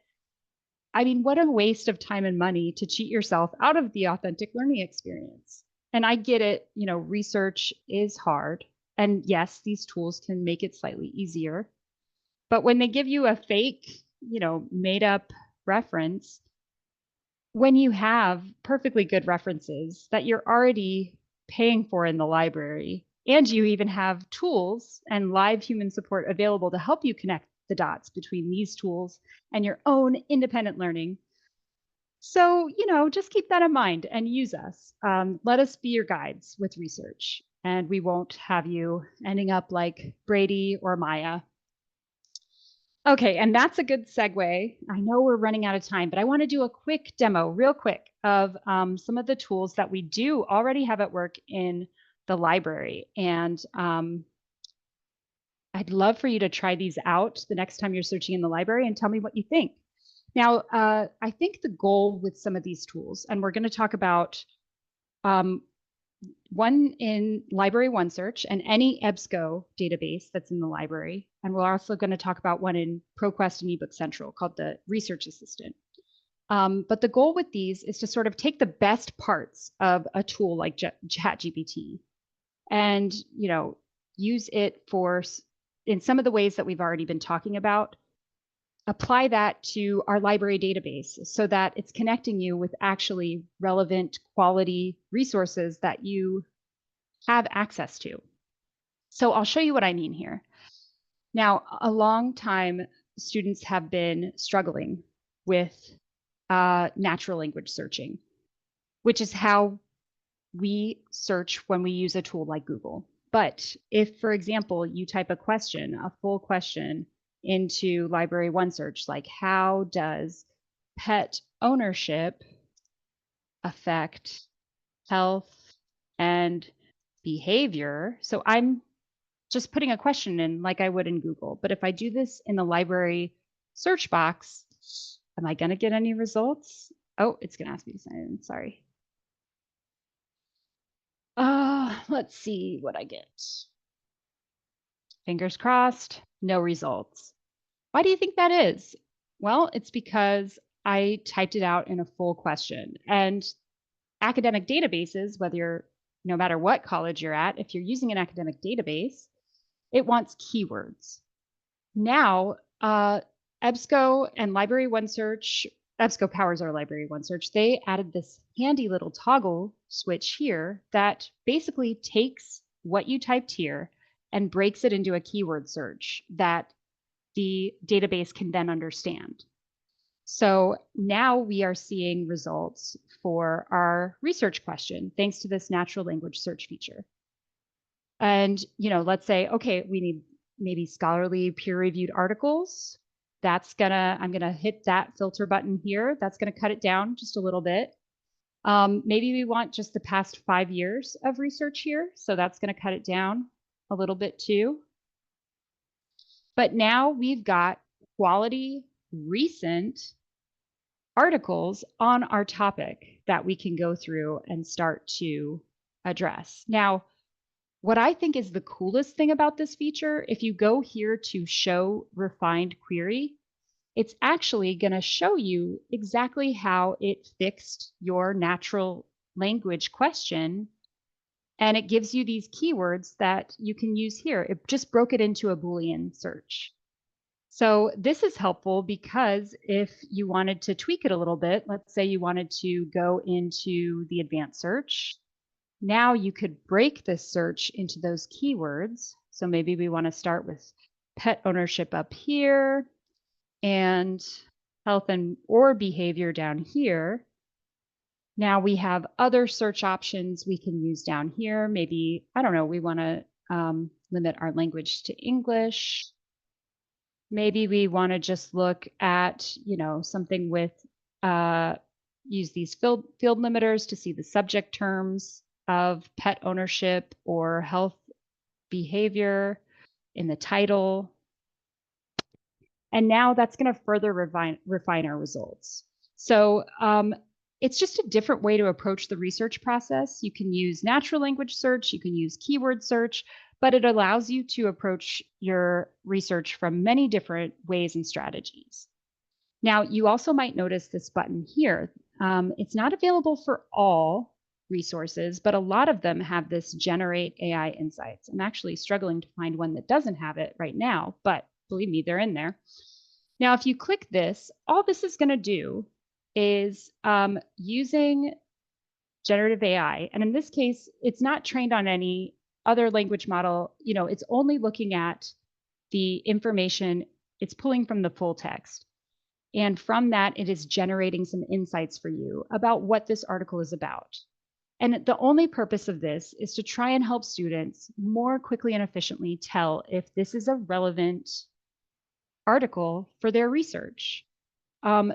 I mean, what a waste of time and money to cheat yourself out of the authentic learning experience. And I get it, research is hard. And yes, these tools can make it slightly easier. But when they give you a fake, made up reference, when you have perfectly good references that you're already paying for in the library, and you even have tools and live human support available to help you connect the dots between these tools and your own independent learning. So, just keep that in mind and use us. Let us be your guides with research, and we won't have you ending up like Brady or Maya. Okay, and that's a good segue. I know we're running out of time, but I want to do a quick demo, real quick, of some of the tools that we do already have at work in the library. And I'd love for you to try these out the next time you're searching in the library and tell me what you think. Now, I think the goal with some of these tools, and we're going to talk about one in Library OneSearch and any EBSCO database that's in the library. And we're also going to talk about one in ProQuest and eBook Central called the Research Assistant. But the goal with these is to sort of take the best parts of a tool like ChatGPT and, use it for in some of the ways that we've already been talking about, apply that to our library database so that it's connecting you with actually relevant quality resources that you have access to. So I'll show you what I mean here. Now, a long time, students have been struggling with natural language searching, which is how we search when we use a tool like Google. But if, for example, you type a question, a full question into Library OneSearch, like how does pet ownership affect health and behavior? So I'm just putting a question in like I would in Google. But if I do this in the library search box, am I going to get any results? Oh, it's going to ask me to sign in. Sorry. Let's see what I get. Fingers crossed, no results. Why do you think that is? Well, it's because I typed it out in a full question. And academic databases, whether you're, no matter what college you're at, if you're using an academic database, it wants keywords. Now, EBSCO and Library OneSearch, EBSCO powers our Library OneSearch, they added this handy little toggle switch here that basically takes what you typed here and breaks it into a keyword search that the database can then understand. So now we are seeing results for our research question thanks to this natural language search feature. And, let's say, okay, we need maybe scholarly peer-reviewed articles. I'm gonna hit that filter button here. That's gonna cut it down just a little bit. Maybe we want just the past 5 years of research here. So that's gonna cut it down a little bit too. But now we've got quality, recent articles on our topic that we can go through and start to address. Now, what I think is the coolest thing about this feature, if you go here to show refined query, it's actually going to show you exactly how it fixed your natural language question. And it gives you these keywords that you can use here. It just broke it into a Boolean search. So this is helpful because if you wanted to tweak it a little bit, let's say you wanted to go into the advanced search, now you could break this search into those keywords. So maybe we want to start with pet ownership up here and health and or behavior down here. Now we have other search options we can use down here. Maybe, I don't know, we want to limit our language to English. Maybe we want to just look at, something with, use these field limiters to see the subject terms of pet ownership or health behavior in the title. And now that's going to further refine our results. So it's just a different way to approach the research process. You can use natural language search, you can use keyword search, but it allows you to approach your research from many different ways and strategies. Now, you also might notice this button here. It's not available for all resources, but a lot of them have this Generate AI Insights. I'm actually struggling to find one that doesn't have it right now, but believe me, they're in there. Now, if you click this, all this is going to do is using generative AI. And in this case, it's not trained on any other language model. It's only looking at the information it's pulling from the full text. And from that, it is generating some insights for you about what this article is about. And the only purpose of this is to try and help students more quickly and efficiently tell if this is a relevant article for their research.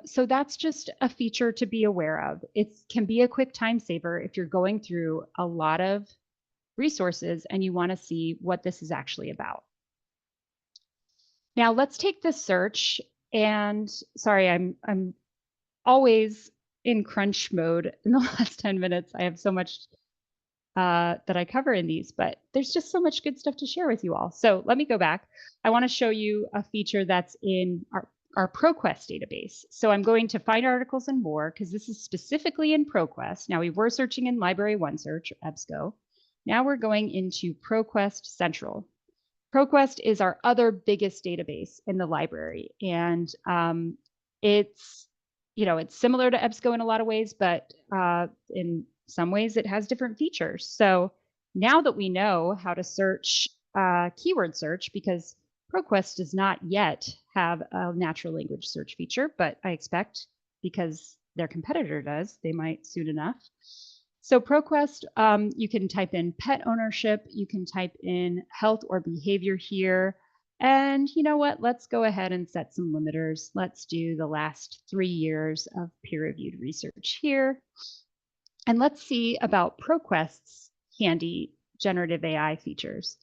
So that's just a feature to be aware of. It can be a quick time saver if you're going through a lot of resources and you want to see what this is actually about. Now let's take this search, and sorry, I'm always in crunch mode in the last 10 minutes. I have so much that I cover in these, but there's just so much good stuff to share with you all. So let me go back. I want to show you a feature that's in our ProQuest database. So I'm going to find articles and more because this is specifically in ProQuest. Now we were searching in Library OneSearch, EBSCO. Now we're going into ProQuest Central. ProQuest is our other biggest database in the library, and it's similar to EBSCO in a lot of ways, but in some ways it has different features. So now that we know how to search keyword search because ProQuest does not yet have a natural language search feature, but I expect because their competitor does, they might soon enough. So ProQuest, you can type in pet ownership, you can type in health or behavior here. And you know what? Let's go ahead and set some limiters. Let's do the last 3 years of peer-reviewed research here. And let's see about ProQuest's handy generative AI features.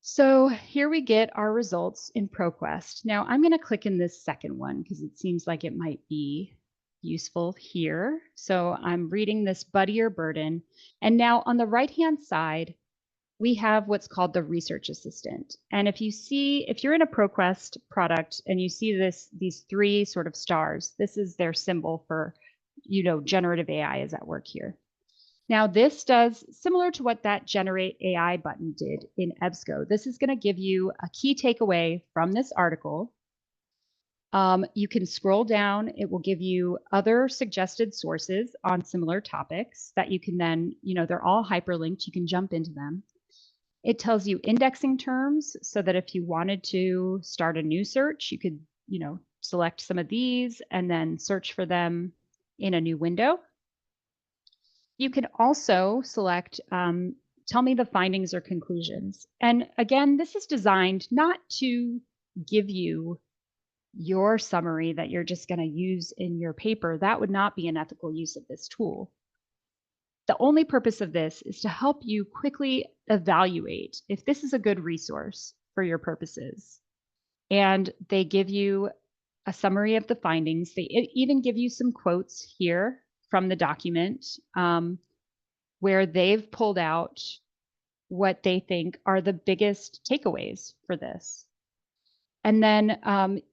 So here we get our results in ProQuest. Now I'm going to click in this second one because it seems like it might be useful here. So I'm reading this Buddy or Burden. And now on the right-hand side, we have what's called the research assistant. And if you're in a ProQuest product and you see these 3 sort of stars, this is their symbol for, generative AI is at work here. Now this does similar to what that Generate AI button did in EBSCO. This is going to give you a key takeaway from this article. You can scroll down. It will give you other suggested sources on similar topics that you can then, they're all hyperlinked. You can jump into them. It tells you indexing terms so that if you wanted to start a new search, you could, select some of these and then search for them in a new window. You can also select, tell me the findings or conclusions. And again, this is designed not to give you your summary that you're just going to use in your paper. That would not be an ethical use of this tool. The only purpose of this is to help you quickly evaluate if this is a good resource for your purposes. And they give you a summary of the findings. They even give you some quotes here from the document where they've pulled out what they think are the biggest takeaways for this. And then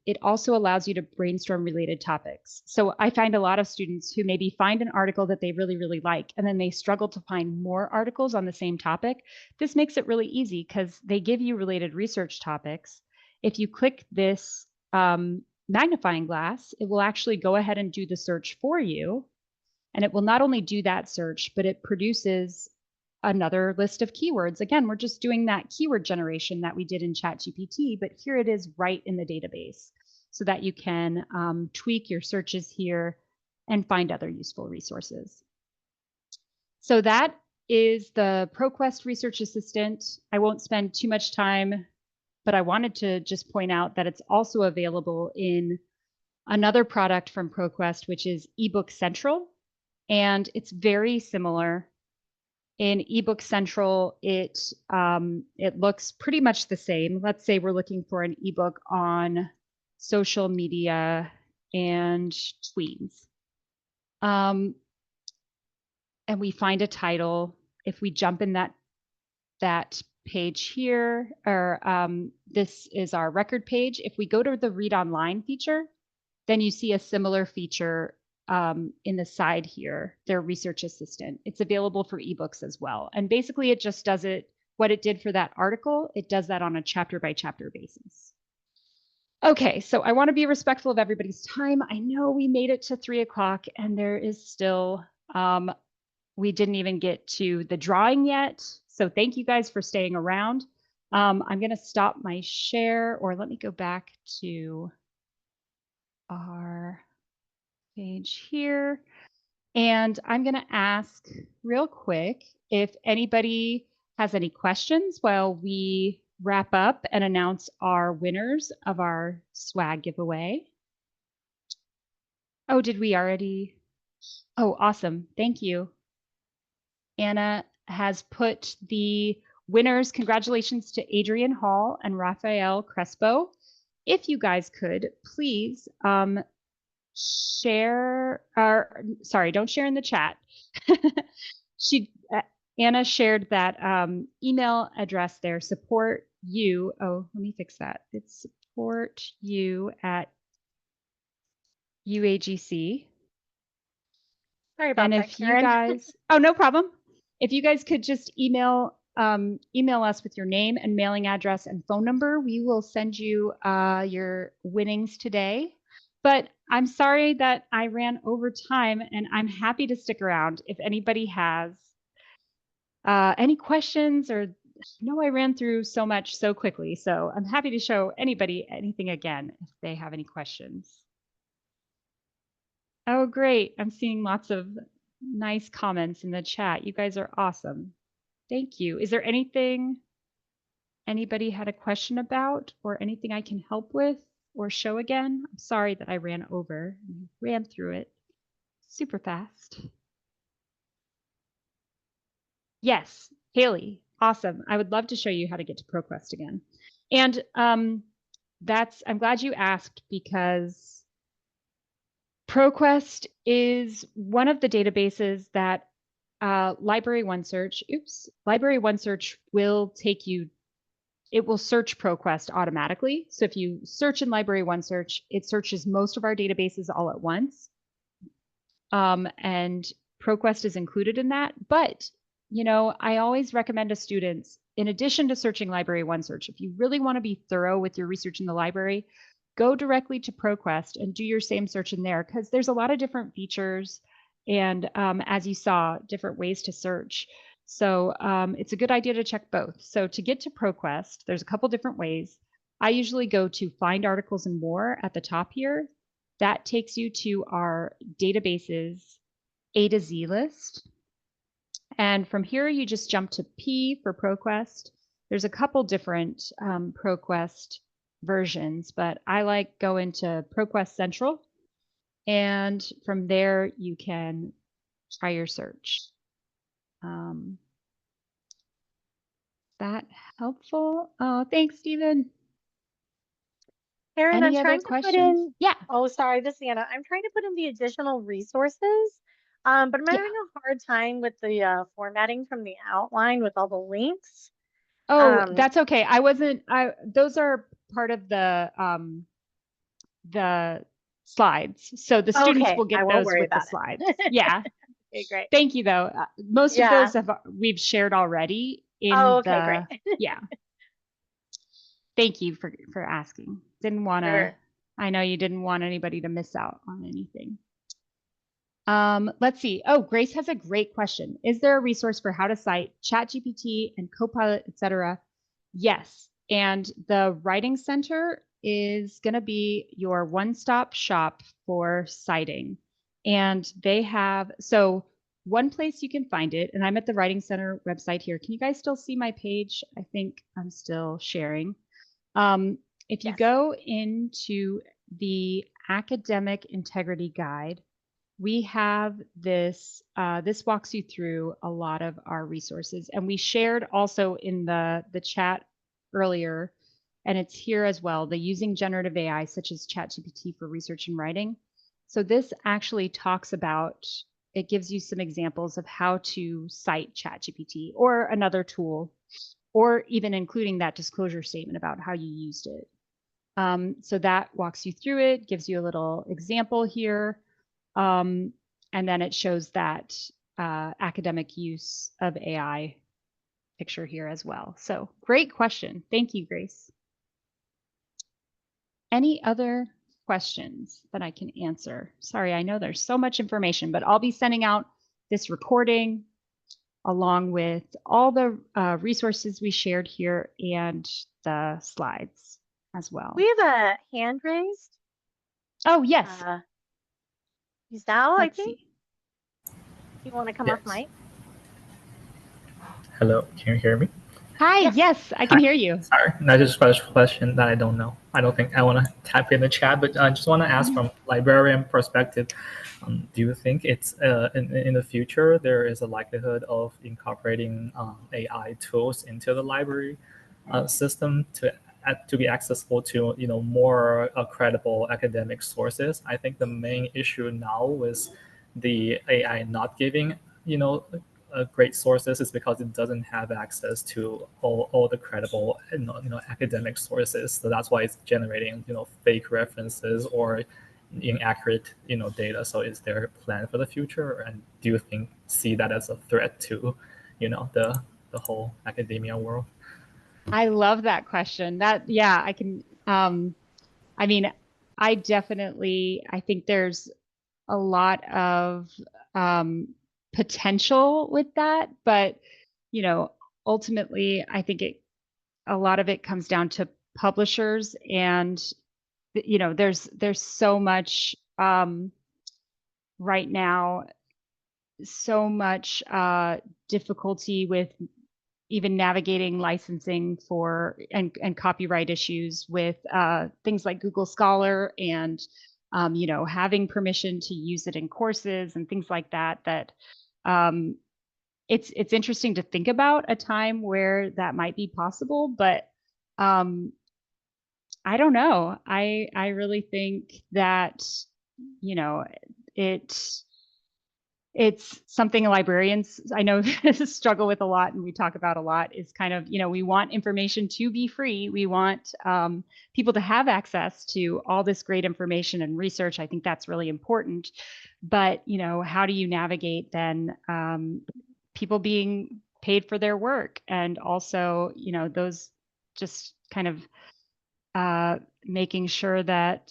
it also allows you to brainstorm related topics. So I find a lot of students who maybe find an article that they really, really like, and then they struggle to find more articles on the same topic. This makes it really easy because they give you related research topics. If you click this magnifying glass, it will actually go ahead and do the search for you. And it will not only do that search, but it produces another list of keywords. Again, we're just doing that keyword generation that we did in ChatGPT, but here it is right in the database so that you can tweak your searches here and find other useful resources. So that is the ProQuest Research Assistant. I won't spend too much time, but I wanted to just point out that it's also available in another product from ProQuest, which is eBook Central. And it's very similar. In eBook Central, it looks pretty much the same. Let's say we're looking for an ebook on social media and tweens. And we find a title. If we jump in that page here, or this is our record page. If we go to the Read Online feature, then you see a similar feature in the side here, their research assistant. It's available for ebooks as well. And basically it just does what it did for that article. It does that on a chapter by chapter basis. Okay, so I want to be respectful of everybody's time. I know we made it to 3 o'clock and there is still, we didn't even get to the drawing yet. So thank you guys for staying around. I'm going to stop my share, or let me go back to our page here. And I'm going to ask real quick if anybody has any questions while we wrap up and announce our winners of our swag giveaway. Oh, did we already? Oh, awesome. Thank you. Anna has put the winners. Congratulations to Adrian Hall and Rafael Crespo. If you guys could, please share, or sorry, don't share in the chat. Anna shared that email address there, support you. Oh, let me fix that. It's support you at UAGC. Sorry about and that, if Karen. you guys, oh, no problem. If you guys could just email us with your name and mailing address and phone number, we will send you your winnings today. But I'm sorry that I ran over time, and I'm happy to stick around if anybody has any questions or know I ran through so much so quickly, so I'm happy to show anybody anything again if they have any questions. Oh, great. I'm seeing lots of nice comments in the chat. You guys are awesome. Thank you. Is there anything anybody had a question about or anything I can help with or show again? I'm sorry that I ran over. I ran through it super fast. Yes, Haley, awesome. I would love to show you how to get to ProQuest again. And I'm glad you asked because ProQuest is one of the databases that Library OneSearch will take you, it will search ProQuest automatically. So if you search in Library OneSearch, it searches most of our databases all at once. And ProQuest is included in that. But, you know, I always recommend to students, in addition to searching Library OneSearch, if you really want to be thorough with your research in the library, go directly to ProQuest and do your same search in there because there's a lot of different features and, as you saw, different ways to search. So it's a good idea to check both. So to get to ProQuest, there's a couple different ways. I usually go to Find Articles and More at the top here. That takes you to our databases A to Z list. And from here, you just jump to P for ProQuest. There's a couple different ProQuest versions, but I like going to ProQuest Central. And from there, you can try your search. That helpful? Oh, thanks, Stephen. Erin, Any I'm other trying to put questions? in, Yeah. oh, sorry, this is Anna. I'm trying to put in the additional resources, but I'm Yeah. having a hard time with the formatting from the outline with all the links. Oh, that's okay. Those are part of the slides. So the students Okay, will I get won't those worry with the about slides. it. Yeah. Okay, great. Thank you though. Most of Yeah. those we've shared already Oh, in okay, great. yeah. Thank you for asking. Didn't want to, Sure. I know you didn't want anybody to miss out on anything. Let's see. Oh, Grace has a great question. Is there a resource for how to cite ChatGPT and Copilot, etc.? Yes. And the Writing Center is going to be your one-stop shop for citing. And they have, so one place you can find it, and I'm at the Writing Center website here. Can you guys still see my page? I think I'm still sharing. If you Yes. go into the Academic Integrity Guide, we have this, this walks you through a lot of our resources. And we shared also in the chat earlier, and it's here as well, the using generative AI such as ChatGPT for research and writing. So this actually talks about, it gives you some examples of how to cite ChatGPT or another tool, or even including that disclosure statement about how you used it. So that walks you through it, gives you a little example here. And then it shows that academic use of AI picture here as well. So great question. Thank you, Grace. Any other questions that I can answer? Sorry, I know there's so much information, but I'll be sending out this recording along with all the resources we shared here and the slides as well. We have a hand raised. Oh, yes. Zal, I Let's think. see. You want to come off mic? Hello, can you hear me? Hi, yes, I can hear you. Sorry, I just got a question that I don't know. I don't think I want to type in the chat, but I just want to ask from librarian perspective, do you think it's in the future there is a likelihood of incorporating AI tools into the library system to be accessible to more credible academic sources? I think the main issue now with the AI not giving great sources is because it doesn't have access to all the credible academic sources. So that's why it's generating fake references or inaccurate data. So is there a plan for the future, and do you see that as a threat to the whole academia world? I love that question. Yeah, I can. I mean, I think there's a lot of potential with that, but ultimately, I think a lot of it comes down to publishers, and there's so much right now, so much difficulty with even navigating licensing for and copyright issues with things like Google Scholar, and having permission to use it in courses and things like that. It's interesting to think about a time where that might be possible, but I don't know. I really think that you know it's something librarians I know struggle with a lot, and we talk about a lot, is kind of, we want information to be free. We want people to have access to all this great information and research. I think that's really important. But, how do you navigate then people being paid for their work, and also, those just kind of making sure that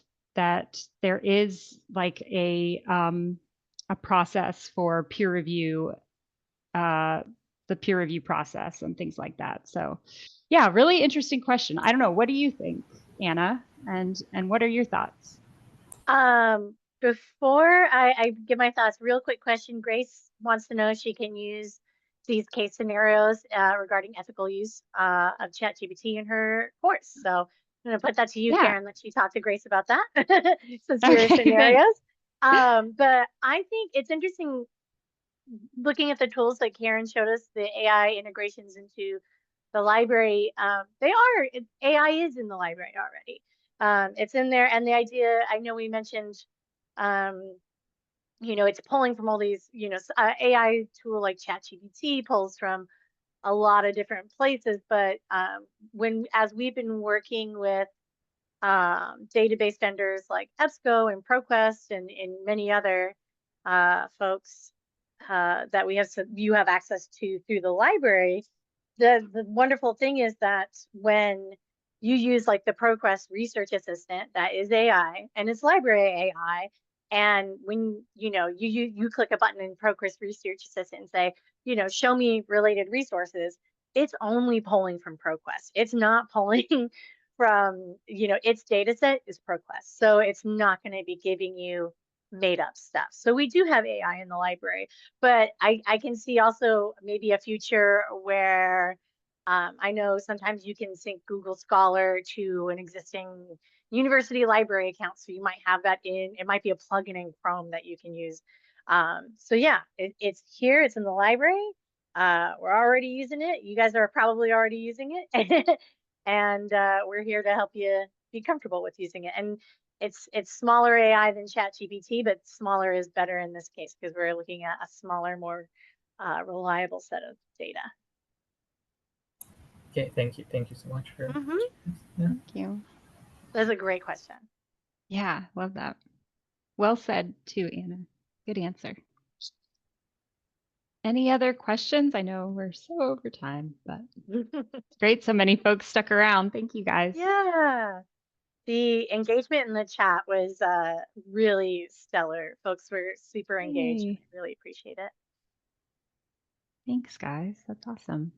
there is like a process for peer review, the peer review process and things like that. So yeah, really interesting question. I don't know. What do you think, Anna? And what are your thoughts? Before I give my thoughts, real quick question. Grace wants to know if she can use these case scenarios regarding ethical use of ChatGPT in her course. So I'm going to put that to you, Yeah. Karen, let you talk to Grace about that since you're Okay, scenarios. But I think it's interesting looking at the tools that Karen showed us, the AI integrations into the library. AI is in the library already. It's in there, and the idea, I know we mentioned, it's pulling from all these, AI tool like ChatGPT pulls from a lot of different places. But as we've been working with database vendors like EBSCO and ProQuest and many other folks that you have access to through the library, the wonderful thing is that when you use like the ProQuest research assistant, that is AI and it's library AI. And when you click a button in ProQuest research assistant and say, show me related resources, it's only pulling from ProQuest. It's not pulling from, its data set is ProQuest. So it's not going to be giving you made up stuff. So we do have AI in the library, but I can see also maybe a future where I know sometimes you can sync Google Scholar to an existing university library account. So you might have that it might be a plugin in Chrome that you can use. So yeah, it's here, it's in the library. We're already using it. You guys are probably already using it. And we're here to help you be comfortable with using it. And it's smaller AI than ChatGPT, but smaller is better in this case because we're looking at a smaller, more reliable set of data. Okay, thank you so much for. Thank you. That's a great question. Yeah, love that. Well said too, Anna. Good answer. Any other questions? I know we're so over time, but it's great so many folks stuck around. Thank you guys. Yeah. The engagement in the chat was really stellar. Folks were super engaged. Yay. I really appreciate it. Thanks, guys. That's awesome.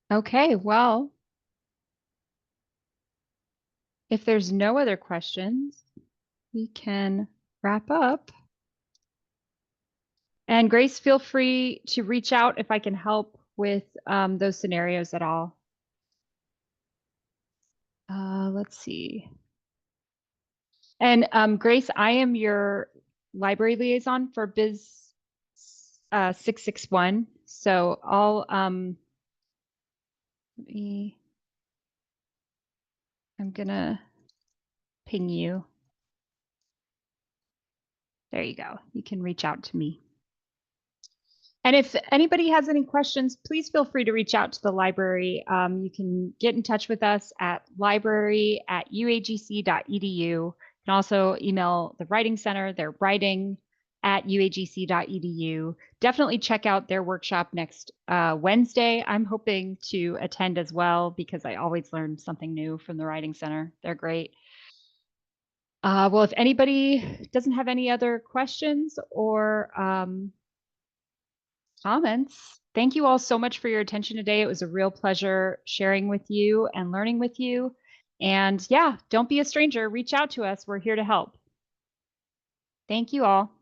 Okay, well, if there's no other questions, we can wrap up. And Grace, feel free to reach out if I can help with those scenarios at all. Let's see. And Grace, I am your library liaison for Biz 661. So I'll I'm gonna ping you. There you go. You can reach out to me. And if anybody has any questions, please feel free to reach out to the library. You can get in touch with us at library@uagc.edu. You can also email the Writing Center. They're writing@uagc.edu. Definitely check out their workshop next Wednesday. I'm hoping to attend as well because I always learn something new from the Writing Center. They're great. Well, if anybody doesn't have any other questions or comments, thank you all so much for your attention today. It was a real pleasure sharing with you and learning with you. And yeah, don't be a stranger. Reach out to us. We're here to help. Thank you all.